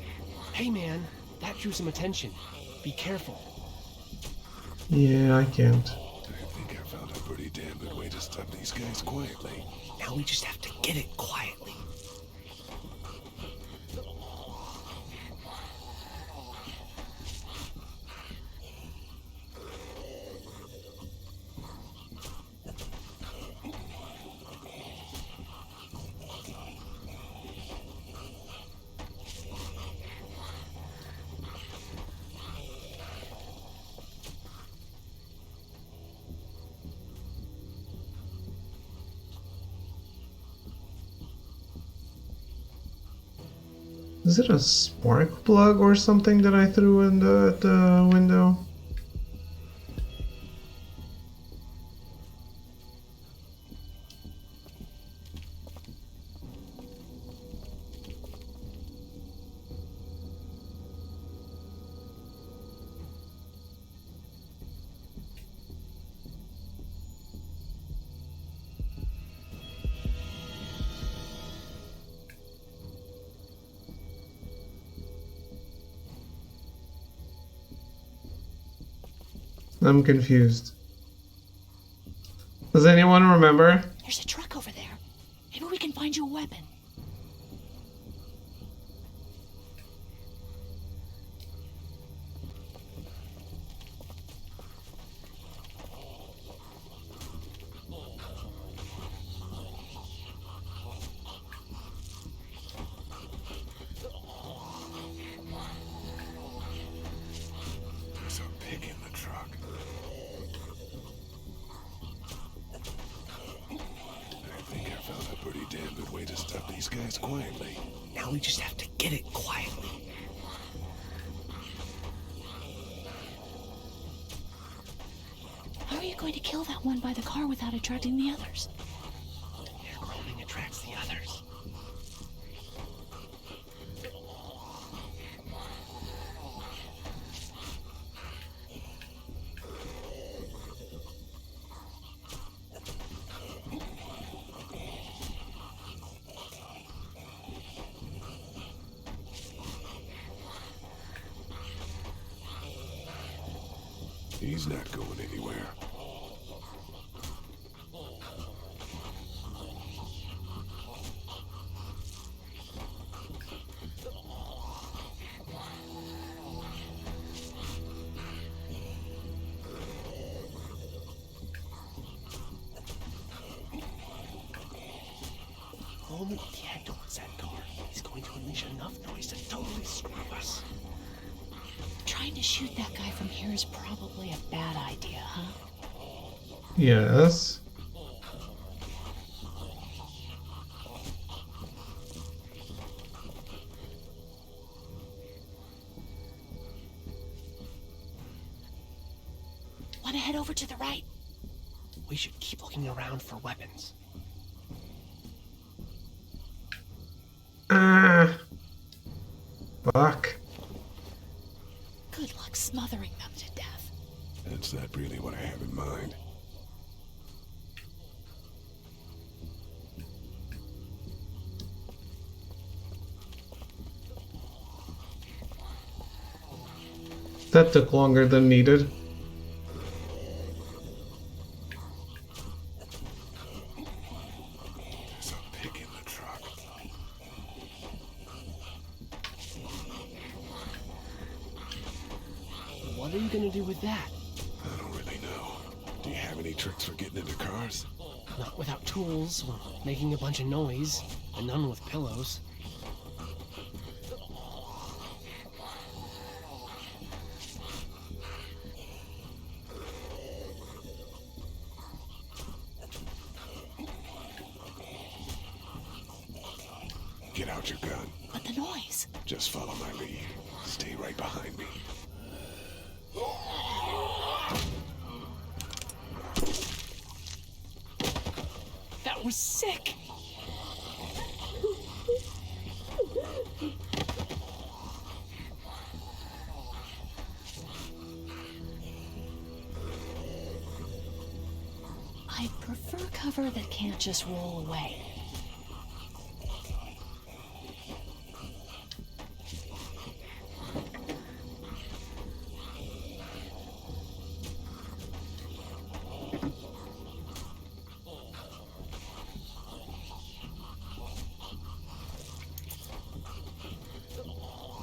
Hey man, that drew some attention. Be careful. Yeah, I can't. I think I found a pretty damn good way to stop these guys quietly. Now we just have to get it quietly. Is it a spark plug or something that I threw in the window? I'm confused. Does anyone remember? There's a truck over there. Maybe we can find you a weapon. There's a pig in the truck. I think I found a pretty damn good way to stop these guys quietly. Now we just have to get it quietly. How are you going to kill that one by the car without attracting the others? Their groaning attracts the others. He's not going anywhere. The moment he head towards that car, he's going to unleash enough noise to totally screw us. Trying to shoot that guy from here is probably a bad idea, huh? Yes. Want to head over to the right? We should keep looking around for weapons. Fuck. Good luck smothering them to death. That's not really what I have in mind. That took longer than needed. There's a pig in the truck. What are you gonna do with that? I don't really know. Do you have any tricks for getting into cars? Not without tools, or making a bunch of noise, and none with pillows. out your gun. But the noise. Just follow my lead. Stay right behind me. That was sick. I prefer cover that can't just roll away.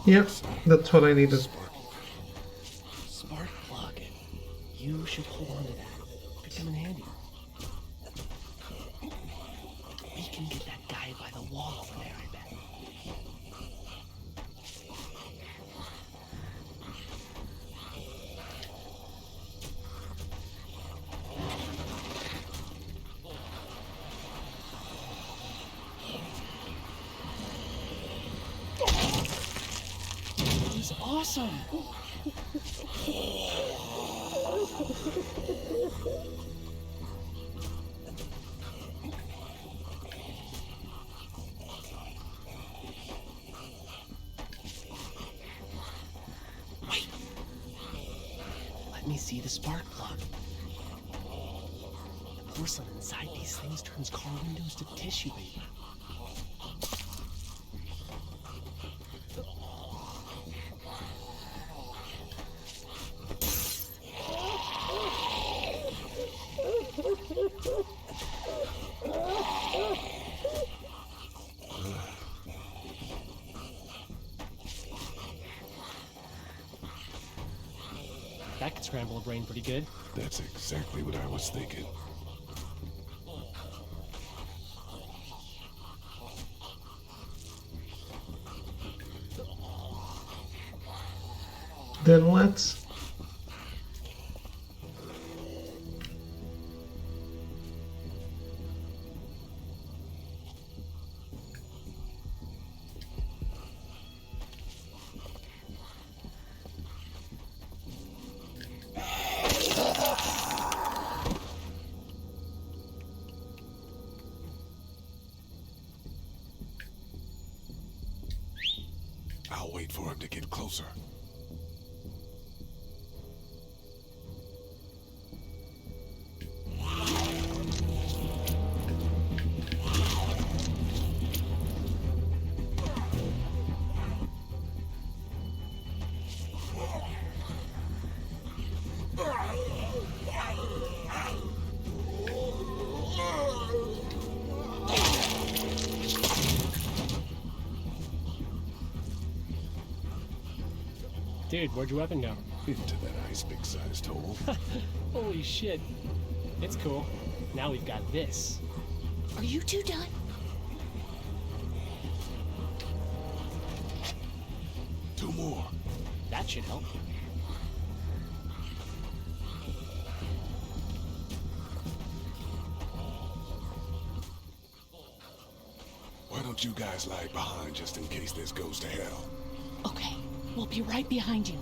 Yep, that's what I needed. Spark plug. You should hold on to that. Could come in handy. We can get that guy by the wall over there, I bet. That was awesome. Wait. Let me see the spark plug. The porcelain inside these things turns car windows to tissue paper. That could scramble a brain pretty good. That's exactly what I was thinking. Then let's... I'll wait for him to get closer. Dude, where'd your weapon go? Into that ice big-sized hole. Holy shit. It's cool. Now we've got this. Are you two done? Two more. That should help. Why don't you guys lag behind just in case this goes to hell? Okay, we'll be right behind you.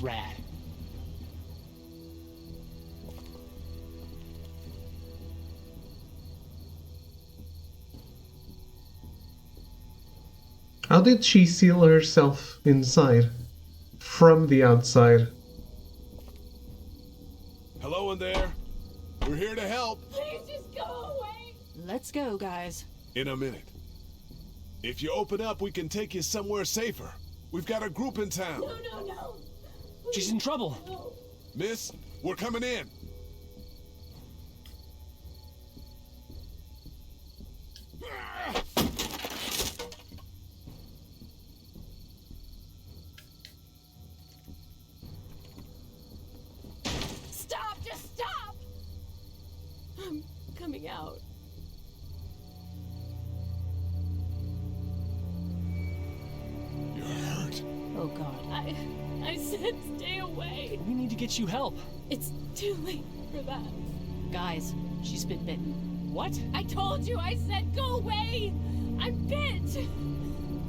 Rad. How did she seal herself inside? From the outside. Hello in there. We're here to help. Please just go away. Let's go, guys. In a minute. If you open up, we can take you somewhere safer. We've got a group in town. No. She's in trouble. Miss, we're coming in. Just stop! I'm coming out. You're hurt. Oh, God. I said stay away. We need to get you help. It's too late for that. Guys, she's been bitten. What? I told you, I said go away! I'm bit!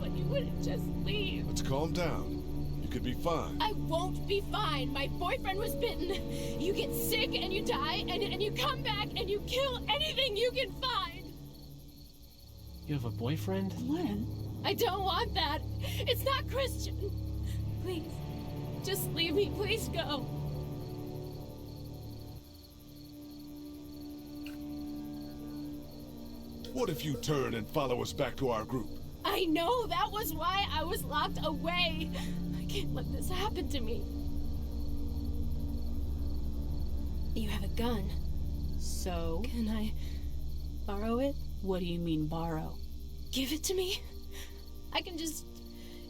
But you wouldn't just leave. Let's calm down. You could be fine. I won't be fine. My boyfriend was bitten. You get sick and you die, and you come back and you kill anything you can find. You have a boyfriend? Glenn? I don't want that. It's not Christian. Please, just leave me. Please go. What if you turn and follow us back to our group? I know, that was why I was locked away. I can't let this happen to me. You have a gun. So? Can I borrow it? What do you mean, borrow? Give it to me. I can just,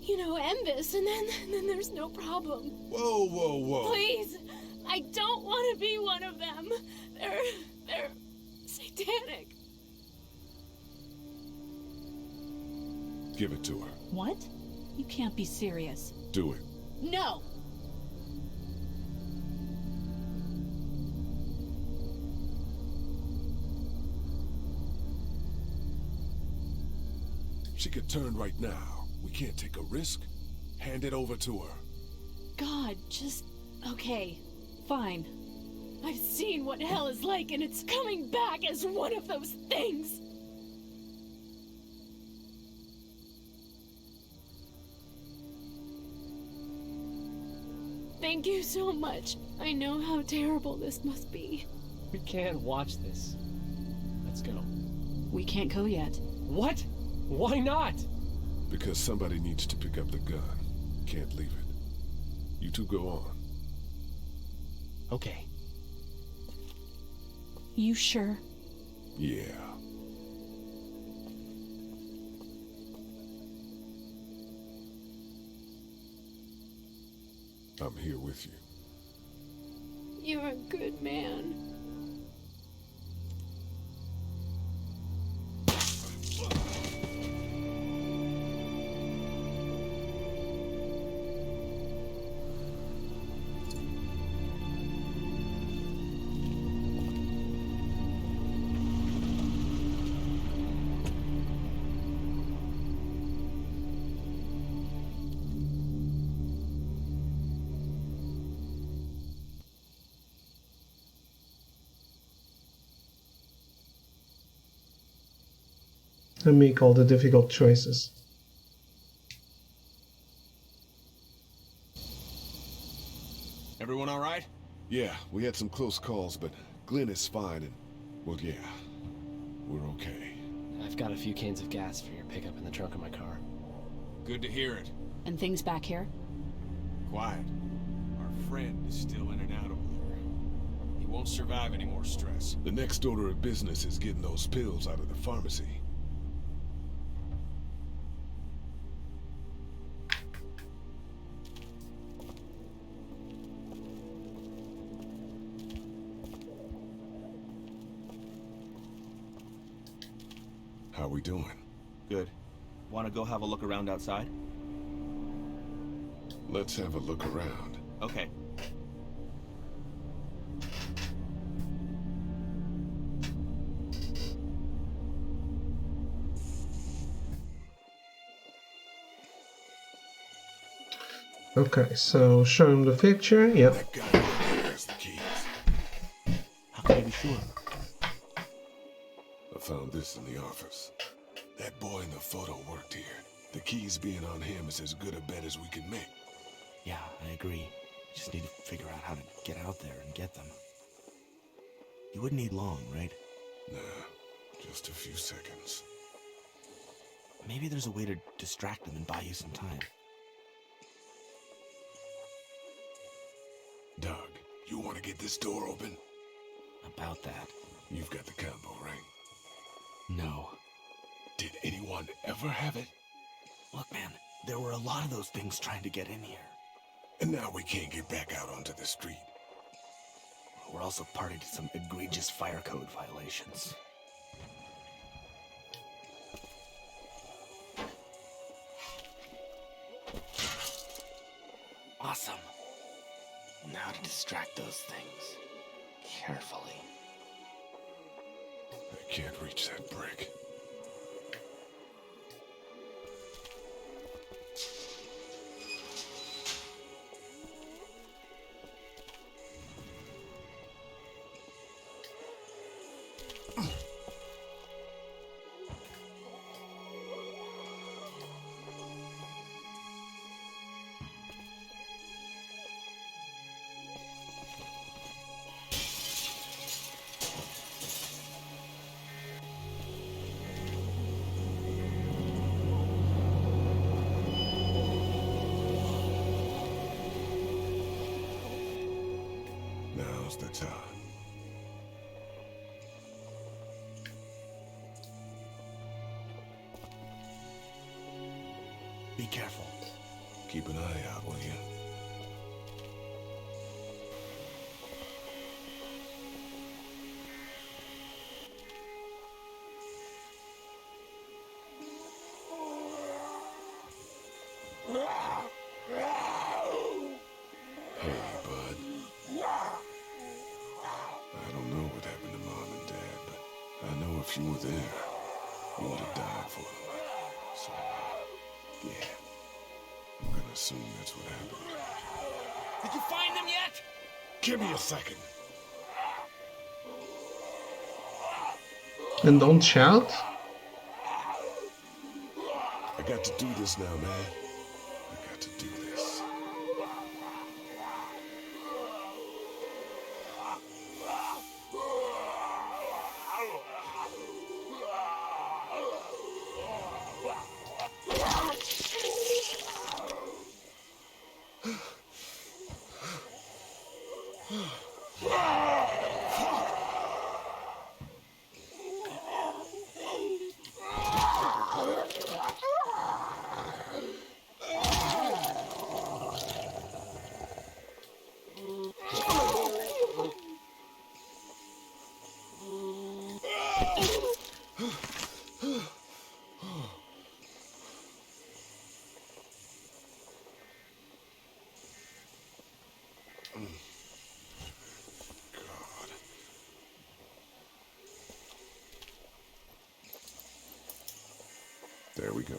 end this, and then there's no problem. Whoa, whoa, whoa. Please, I don't want to be one of them. They're satanic. Give it to her. What? You can't be serious. Do it. No. She could turn right now. We can't take a risk. Hand it over to her. God, just... Okay, fine. I've seen what hell is like, and it's coming back as one of those things. Thank you so much. I know how terrible this must be. We can't watch this. Let's go. We can't go yet. What? Why not? Because somebody needs to pick up the gun. Can't leave it. You two go on. Okay. You sure? Yeah. I'm here with you. You're a good man. And make all the difficult choices. Everyone all right? Yeah, we had some close calls, but Glenn is fine and, well, yeah, we're okay. I've got a few cans of gas for your pickup in the trunk of my car. Good to hear it. And things back here? Quiet. Our friend is still in and out over there. He won't survive any more stress. The next order of business is getting those pills out of the pharmacy. How we doing? Good. Want to go have a look around outside? Let's have a look around. Okay. Okay, so show him the picture. Yep. There's the keys. How can you be sure? I found this in the office. That boy in the photo worked here. The keys being on him is as good a bet as we can make. Yeah, I agree. Just need to figure out how to get out there and get them. You wouldn't need long, right? Nah, just a few seconds. Maybe there's a way to distract them and buy you some time. Doug, you want to get this door open? About that. You've got the combo, right? No. Did anyone ever have it? Look, man, there were a lot of those things trying to get in here. And now we can't get back out onto the street. we're also party to some egregious fire code violations. Awesome. Now to distract those things. Carefully. I can't reach that brick. Now's the time. Be careful. Keep an eye out, will you? Hey, bud. I don't know what happened to Mom and Dad, but I know if you were there, you would have died for them. So, yeah. I'm gonna assume that's what happened. Did you find them yet? Give me a second. And don't shout. I got to do this now, man. I got to do this. There we go.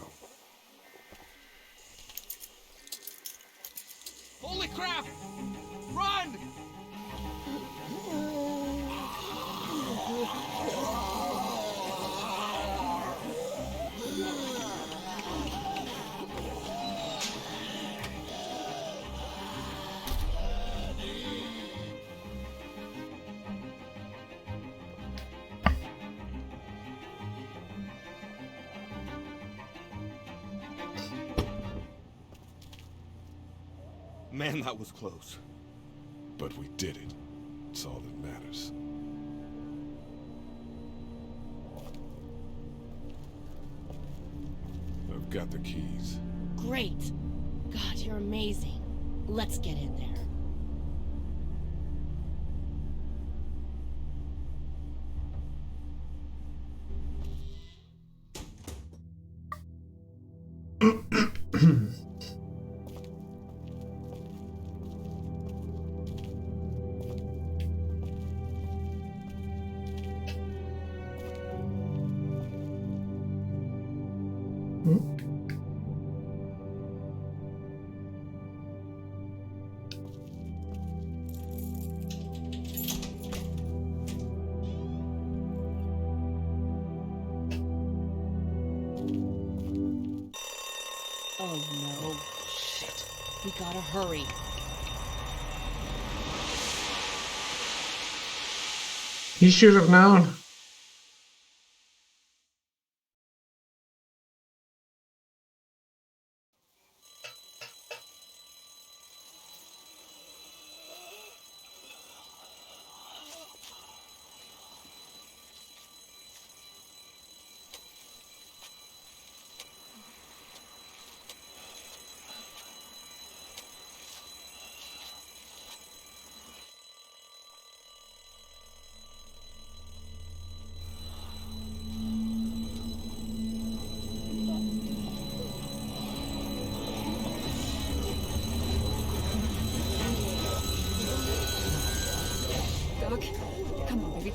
Holy crap! Run! Man, that was close. But we did it. It's all that matters. I've got the keys. Great. God, you're amazing. Let's get in there. Oh no. Shit. We gotta hurry. He should have known.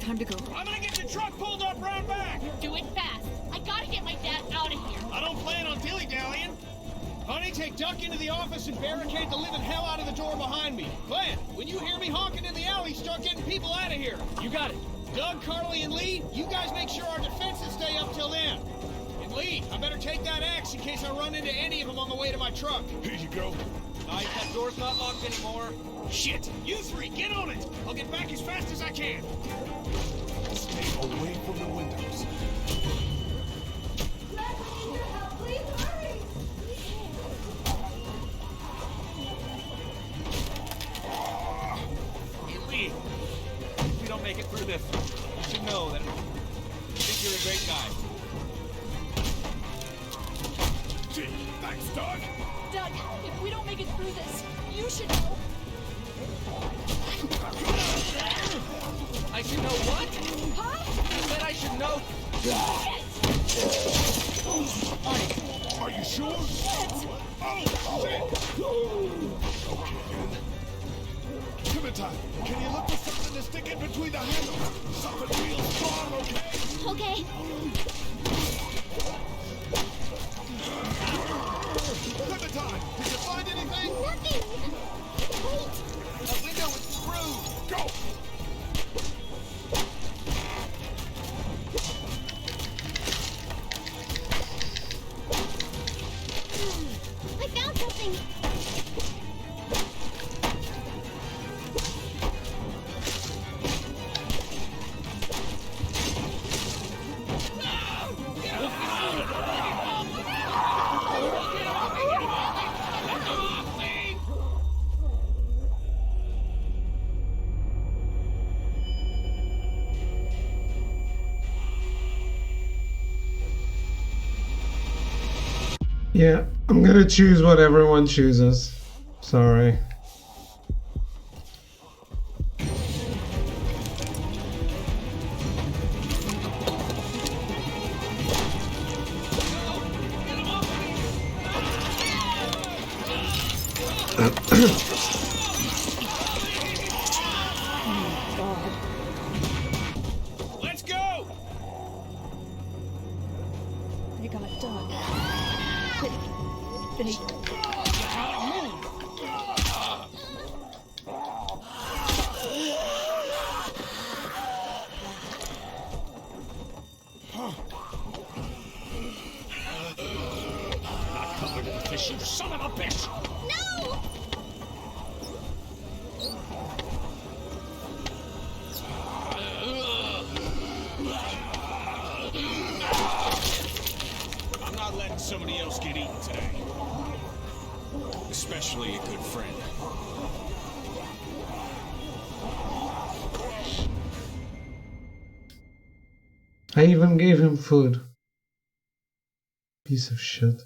Time to go. I'm gonna get the truck pulled up round back! Do it fast. I gotta get my dad out of here. I don't plan on dilly-dallying. Honey, take Duck into the office and barricade the living hell out of the door behind me. Glenn, when you hear me honking in the alley, start getting people out of here. You got it. Doug, Carly, and Lee, you guys make sure our defenses stay up till then. And Lee, I better take that axe in case I run into any of them on the way to my truck. Here you go. Nice, that door's not locked anymore. Shit! You three, get on it! I'll get back as fast as I can. Stay away from the windows. Hey, Lee, if we don't make it through this, you should know that I think you're a great guy. Gee, thanks, Doug. Doug, if we don't make it through this, you should know. I should know what? Huh? I said I should know. Are you sure? Oh, shit! Okay, then. Clementine, can you look for something to stick in between the handles? Something real strong, okay? Okay. Clementine, did you find anything? Nothing. Wait. The window is through. Go! I found something. Yeah, I'm gonna choose what everyone chooses. Sorry. Let's go! They got Doug. They got Lily. Not covered in fish, you son of a bitch! No! I'm not letting somebody else get eaten today. Especially a good friend. I even gave him food. Piece of shit.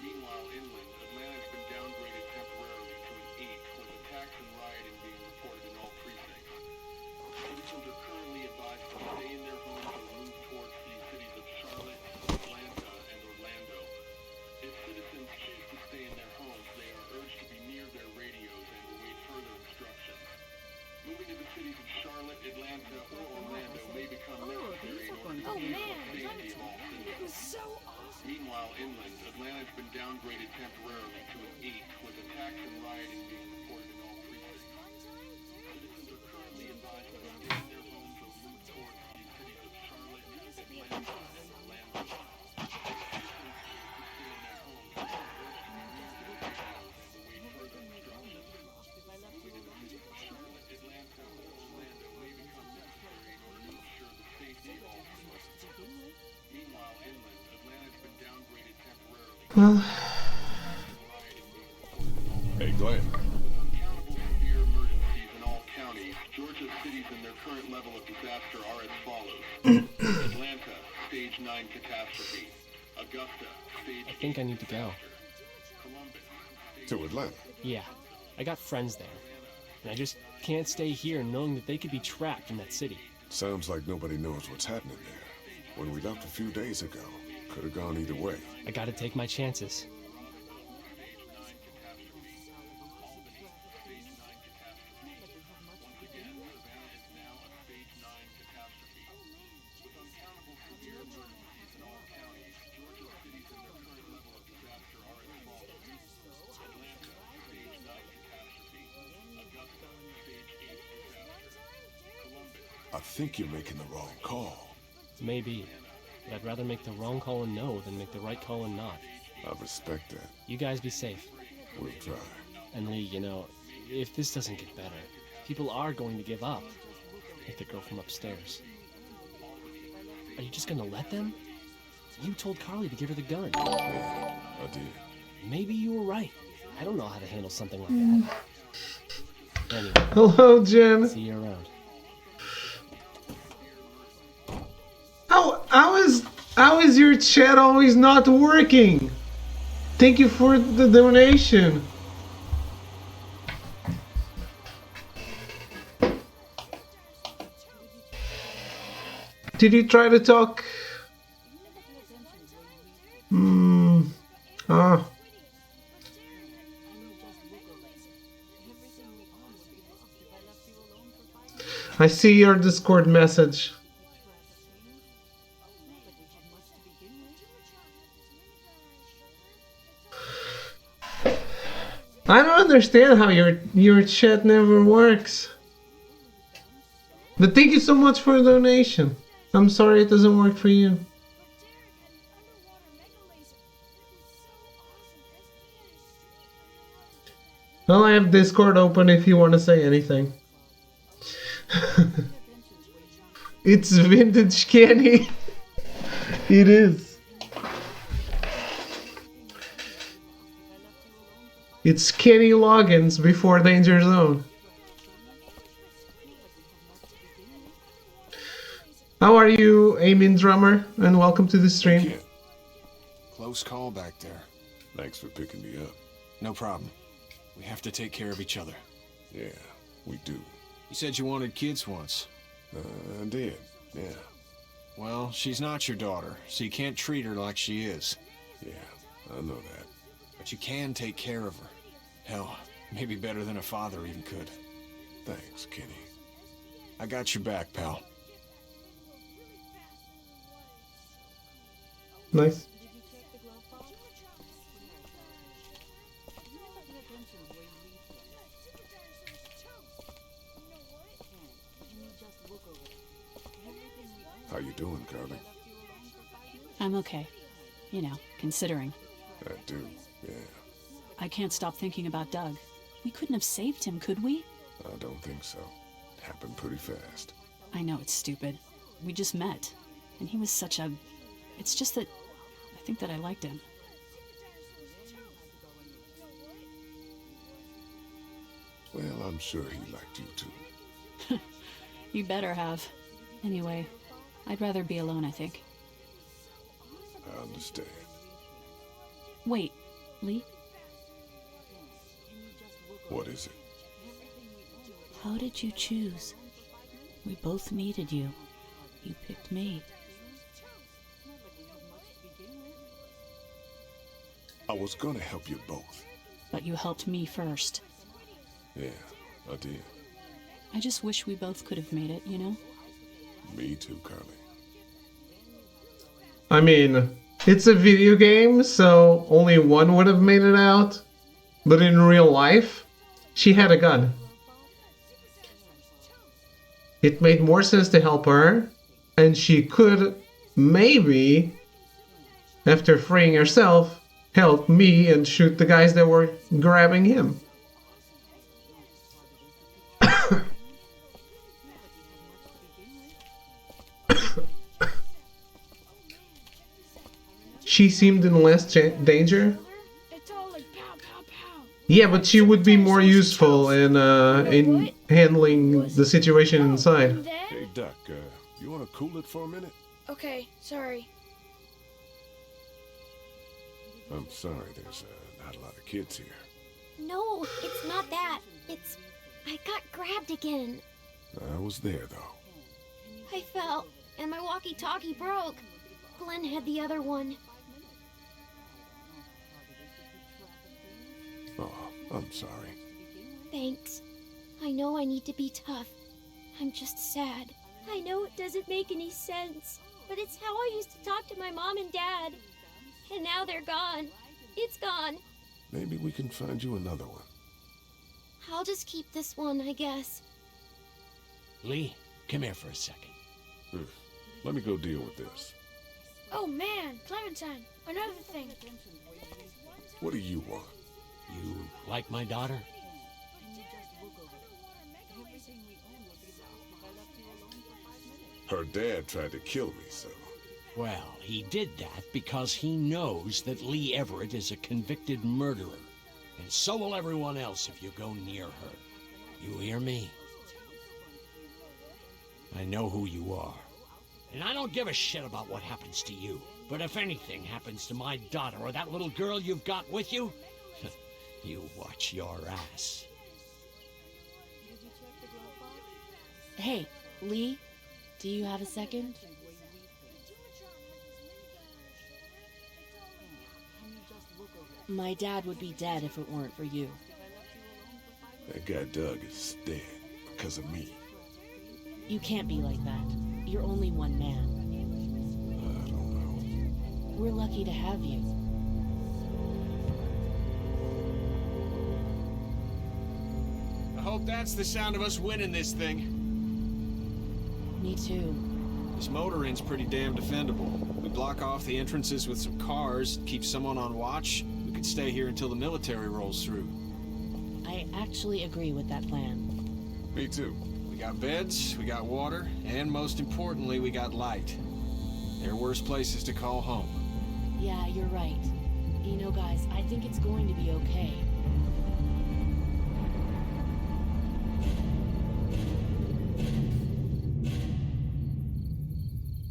Meanwhile, inland, Atlanta's been downgraded temporarily to an 8, with attacks and rioting being reported in all precincts. Citizens are currently advised to stay in their homes or move towards the cities of Charlotte, Atlanta, and Orlando. If citizens choose to stay in their homes, they are urged to be near their radios and await further instructions. Moving to the cities of Charlotte, Atlanta, or Orlando may become necessary in order to ensure the safety of all citizens. So awesome. Meanwhile, inland, Atlanta's been downgraded temporarily to an 8, with attacks and rioting being reported in all precincts. Citizens are currently advised to stay in their homes or move towards the cities of Charlotte, Atlanta, and Orlando. If citizens choose to stay in their homes, they are urged to be near their radios and await further instructions. Moving to the cities of Charlotte, Atlanta, or Orlando may become necessary in order to ensure the safety of all citizens. Meanwhile, inland, Atlanta's been downgraded temporarily. Well. Hey, Glenn. Uncountable severe emergencies in all counties, Georgia's cities and their current level of disaster are as follows. Atlanta, stage 9 catastrophe. Augusta, stage I think I need to go. Columbus, To Atlanta. Yeah, I got friends there. And I just can't stay here knowing that they could be trapped in that city. Sounds like nobody knows what's happening there. When we left a few days ago, could have gone either way. I gotta take my chances. I think you're making the wrong call. Maybe. But I'd rather make the wrong call and no than make the right call and not. I respect that. You guys be safe. We'll try. And Lee, you know, if this doesn't get better, people are going to give up. Like the girl from upstairs. Are you just gonna let them? You told Carly to give her the gun. Yeah, I did. Maybe you were right. I don't know how to handle something like that. Anyway. Hello, Jen. See you around. How is your chat always not working? Thank you for the donation. Did you try to talk? I see your Discord message. I don't understand how your chat never works. But thank you so much for the donation. I'm sorry it doesn't work for you. Well, I have Discord open if you want to say anything. It's vintage Kenny. It is. It's Kenny Loggins before Danger Zone. How are you, Amin Drummer? And welcome to the stream. Close call back there. Thanks for picking me up. No problem. We have to take care of each other. Yeah, we do. You said you wanted kids once. I did, yeah. Well, she's not your daughter, so you can't treat her like she is. Yeah, I know that. But you can take care of her. Hell, maybe better than a father even could. Thanks, Kenny. I got your back, pal. Nice. How you doing, Carly? I'm okay. You know, considering. I do, yeah. I can't stop thinking about Doug. We couldn't have saved him, could we? I don't think so. It happened pretty fast. I know it's stupid. We just met. And he was such a... It's just that... I think that I liked him. Well, I'm sure he liked you too. You better have. Anyway, I'd rather be alone, I think. I understand. Wait, Lee? What is it? How did you choose? We both needed you. You picked me. I was gonna help you both. But you helped me first. Yeah, I did. I just wish we both could have made it, you know? Me too, Carly. I mean, it's a video game, so only one would have made it out. But in real life, she had a gun. It made more sense to help her, and she could maybe, after freeing herself, help me and shoot the guys that were grabbing him. She seemed in less danger. Yeah, but she would be more useful in handling the situation inside. Hey, Duck, you want to cool it for a minute? Okay, sorry. I'm sorry, there's not a lot of kids here. No, it's not that. It's I got grabbed again. I was there, though. I fell, and my walkie-talkie broke. Glenn had the other one. Oh, I'm sorry. Thanks. I know I need to be tough. I'm just sad. I know it doesn't make any sense, but it's how I used to talk to my mom and dad. And now they're gone. It's gone. Maybe we can find you another one. I'll just keep this one, I guess. Lee, come here for a second. Let me go deal with this. Oh man, Clementine, another thing. What do you want? You like my daughter? Her dad tried to kill me, so... Well, he did that because he knows that Lee Everett is a convicted murderer. And so will everyone else if you go near her. You hear me? I know who you are. And I don't give a shit about what happens to you. But if anything happens to my daughter or that little girl you've got with you, you watch your ass. Hey, Lee, do you have a second? My dad would be dead if it weren't for you. That guy Doug is dead because of me. You can't be like that. You're only one man. I don't know. We're lucky to have you. I hope that's the sound of us winning this thing. Me too. This motor inn's pretty damn defendable. We block off the entrances with some cars, keep someone on watch. We could stay here until the military rolls through. I actually agree with that plan. Me too. We got beds, we got water, and most importantly, we got light. There are worse places to call home. Yeah, you're right. You know, guys, I think it's going to be okay.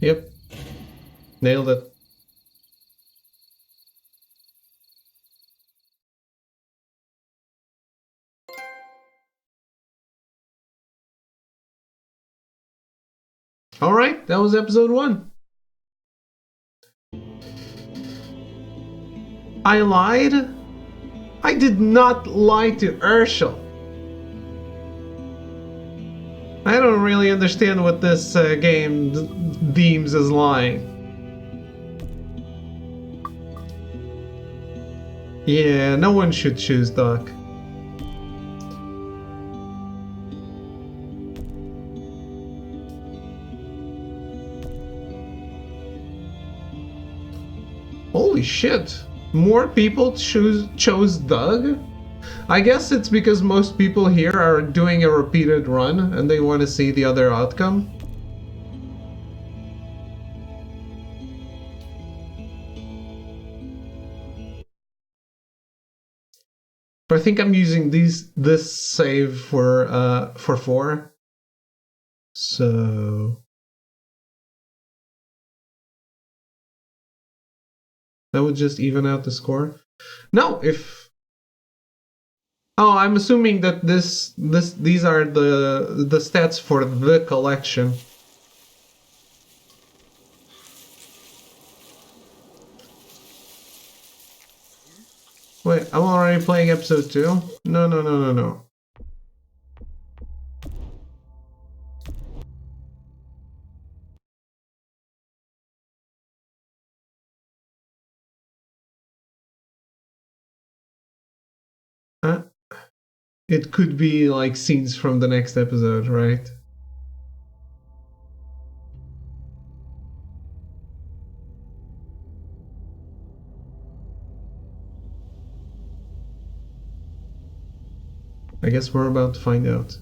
Yep. Nailed it. Alright, that was episode 1. I lied? I did not lie to Urshel. I don't really understand what this game deems as lying. Yeah, no one should choose Doc. Holy shit! More people chose Doug? I guess it's because most people here are doing a repeated run and they want to see the other outcome. But I think I'm using this save for 4. So that would just even out the score. No, if oh, I'm assuming that these are the stats for the collection. Wait, I'm already playing episode 2? No. It could be like scenes from the next episode, right? I guess we're about to find out.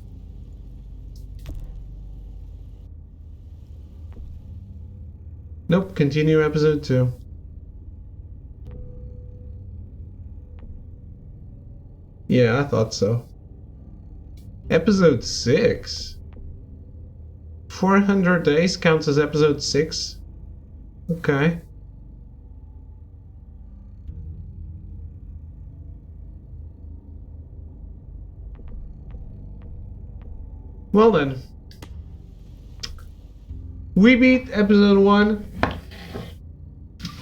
Nope, continue episode 2. Yeah, I thought so. Episode 6? 400 days counts as episode 6? Okay. Well then. We beat episode 1.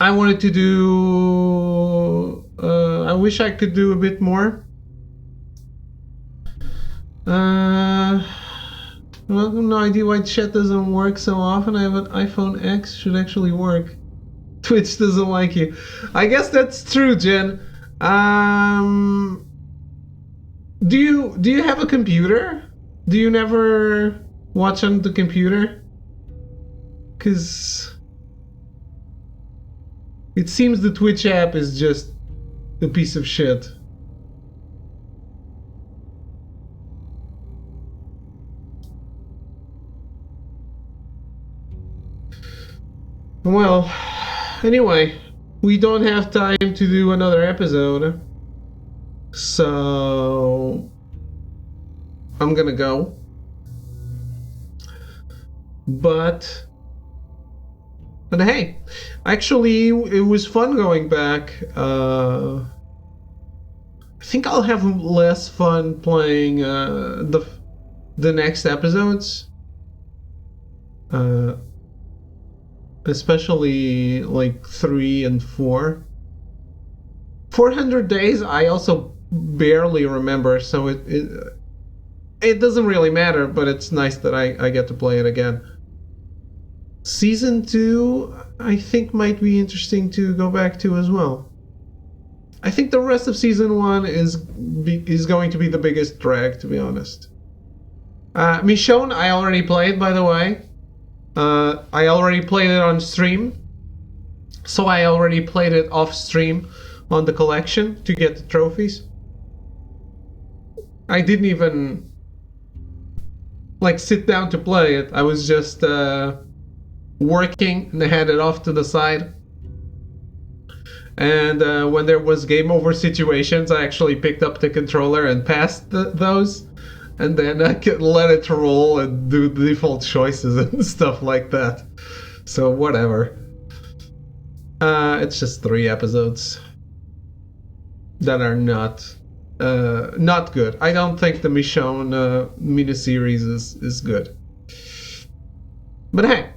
I wanted to do... I wish I could do a bit more. Well, I have no idea why chat doesn't work so often. I have an iPhone X, should actually work. Twitch doesn't like you. I guess that's true, Jen. Do you have a computer? Do you never watch on the computer? 'Cause it seems the Twitch app is just a piece of shit. Well, anyway, we don't have time to do another episode, so I'm gonna go. But hey, actually, it was fun going back. I think I'll have less fun playing the next episodes. Especially like 3 and 4. 400 Days I also barely remember, so it doesn't really matter, but it's nice that I get to play it again. Season 2 I think might be interesting to go back to as well. I think the rest of Season 1 is going to be the biggest drag, to be honest. Michonne I already played, by the way. I already played it on stream, so I already played it off stream on the collection to get the trophies. I didn't even like sit down to play it. I was just working and I had it off to the side. And when there was game over situations, I actually picked up the controller and passed those. And then I could let it roll and do the default choices and stuff like that. So whatever. It's just 3 episodes that are not good. I don't think the Michonne miniseries is good. But hey,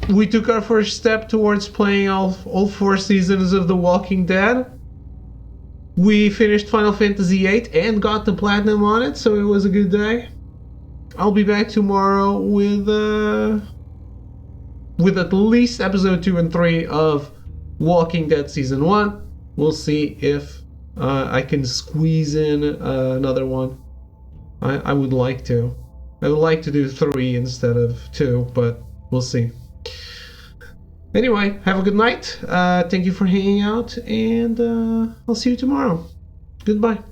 we took our first step towards playing all 4 seasons of The Walking Dead. We finished Final Fantasy VIII and got the platinum on it, so it was a good day. I'll be back tomorrow with at least episode 2 and 3 of Walking Dead Season 1. We'll see if I can squeeze in another one. I would like to. I would like to do 3 instead of 2, but we'll see. Anyway, have a good night. Thank you for hanging out, and I'll see you tomorrow. Goodbye.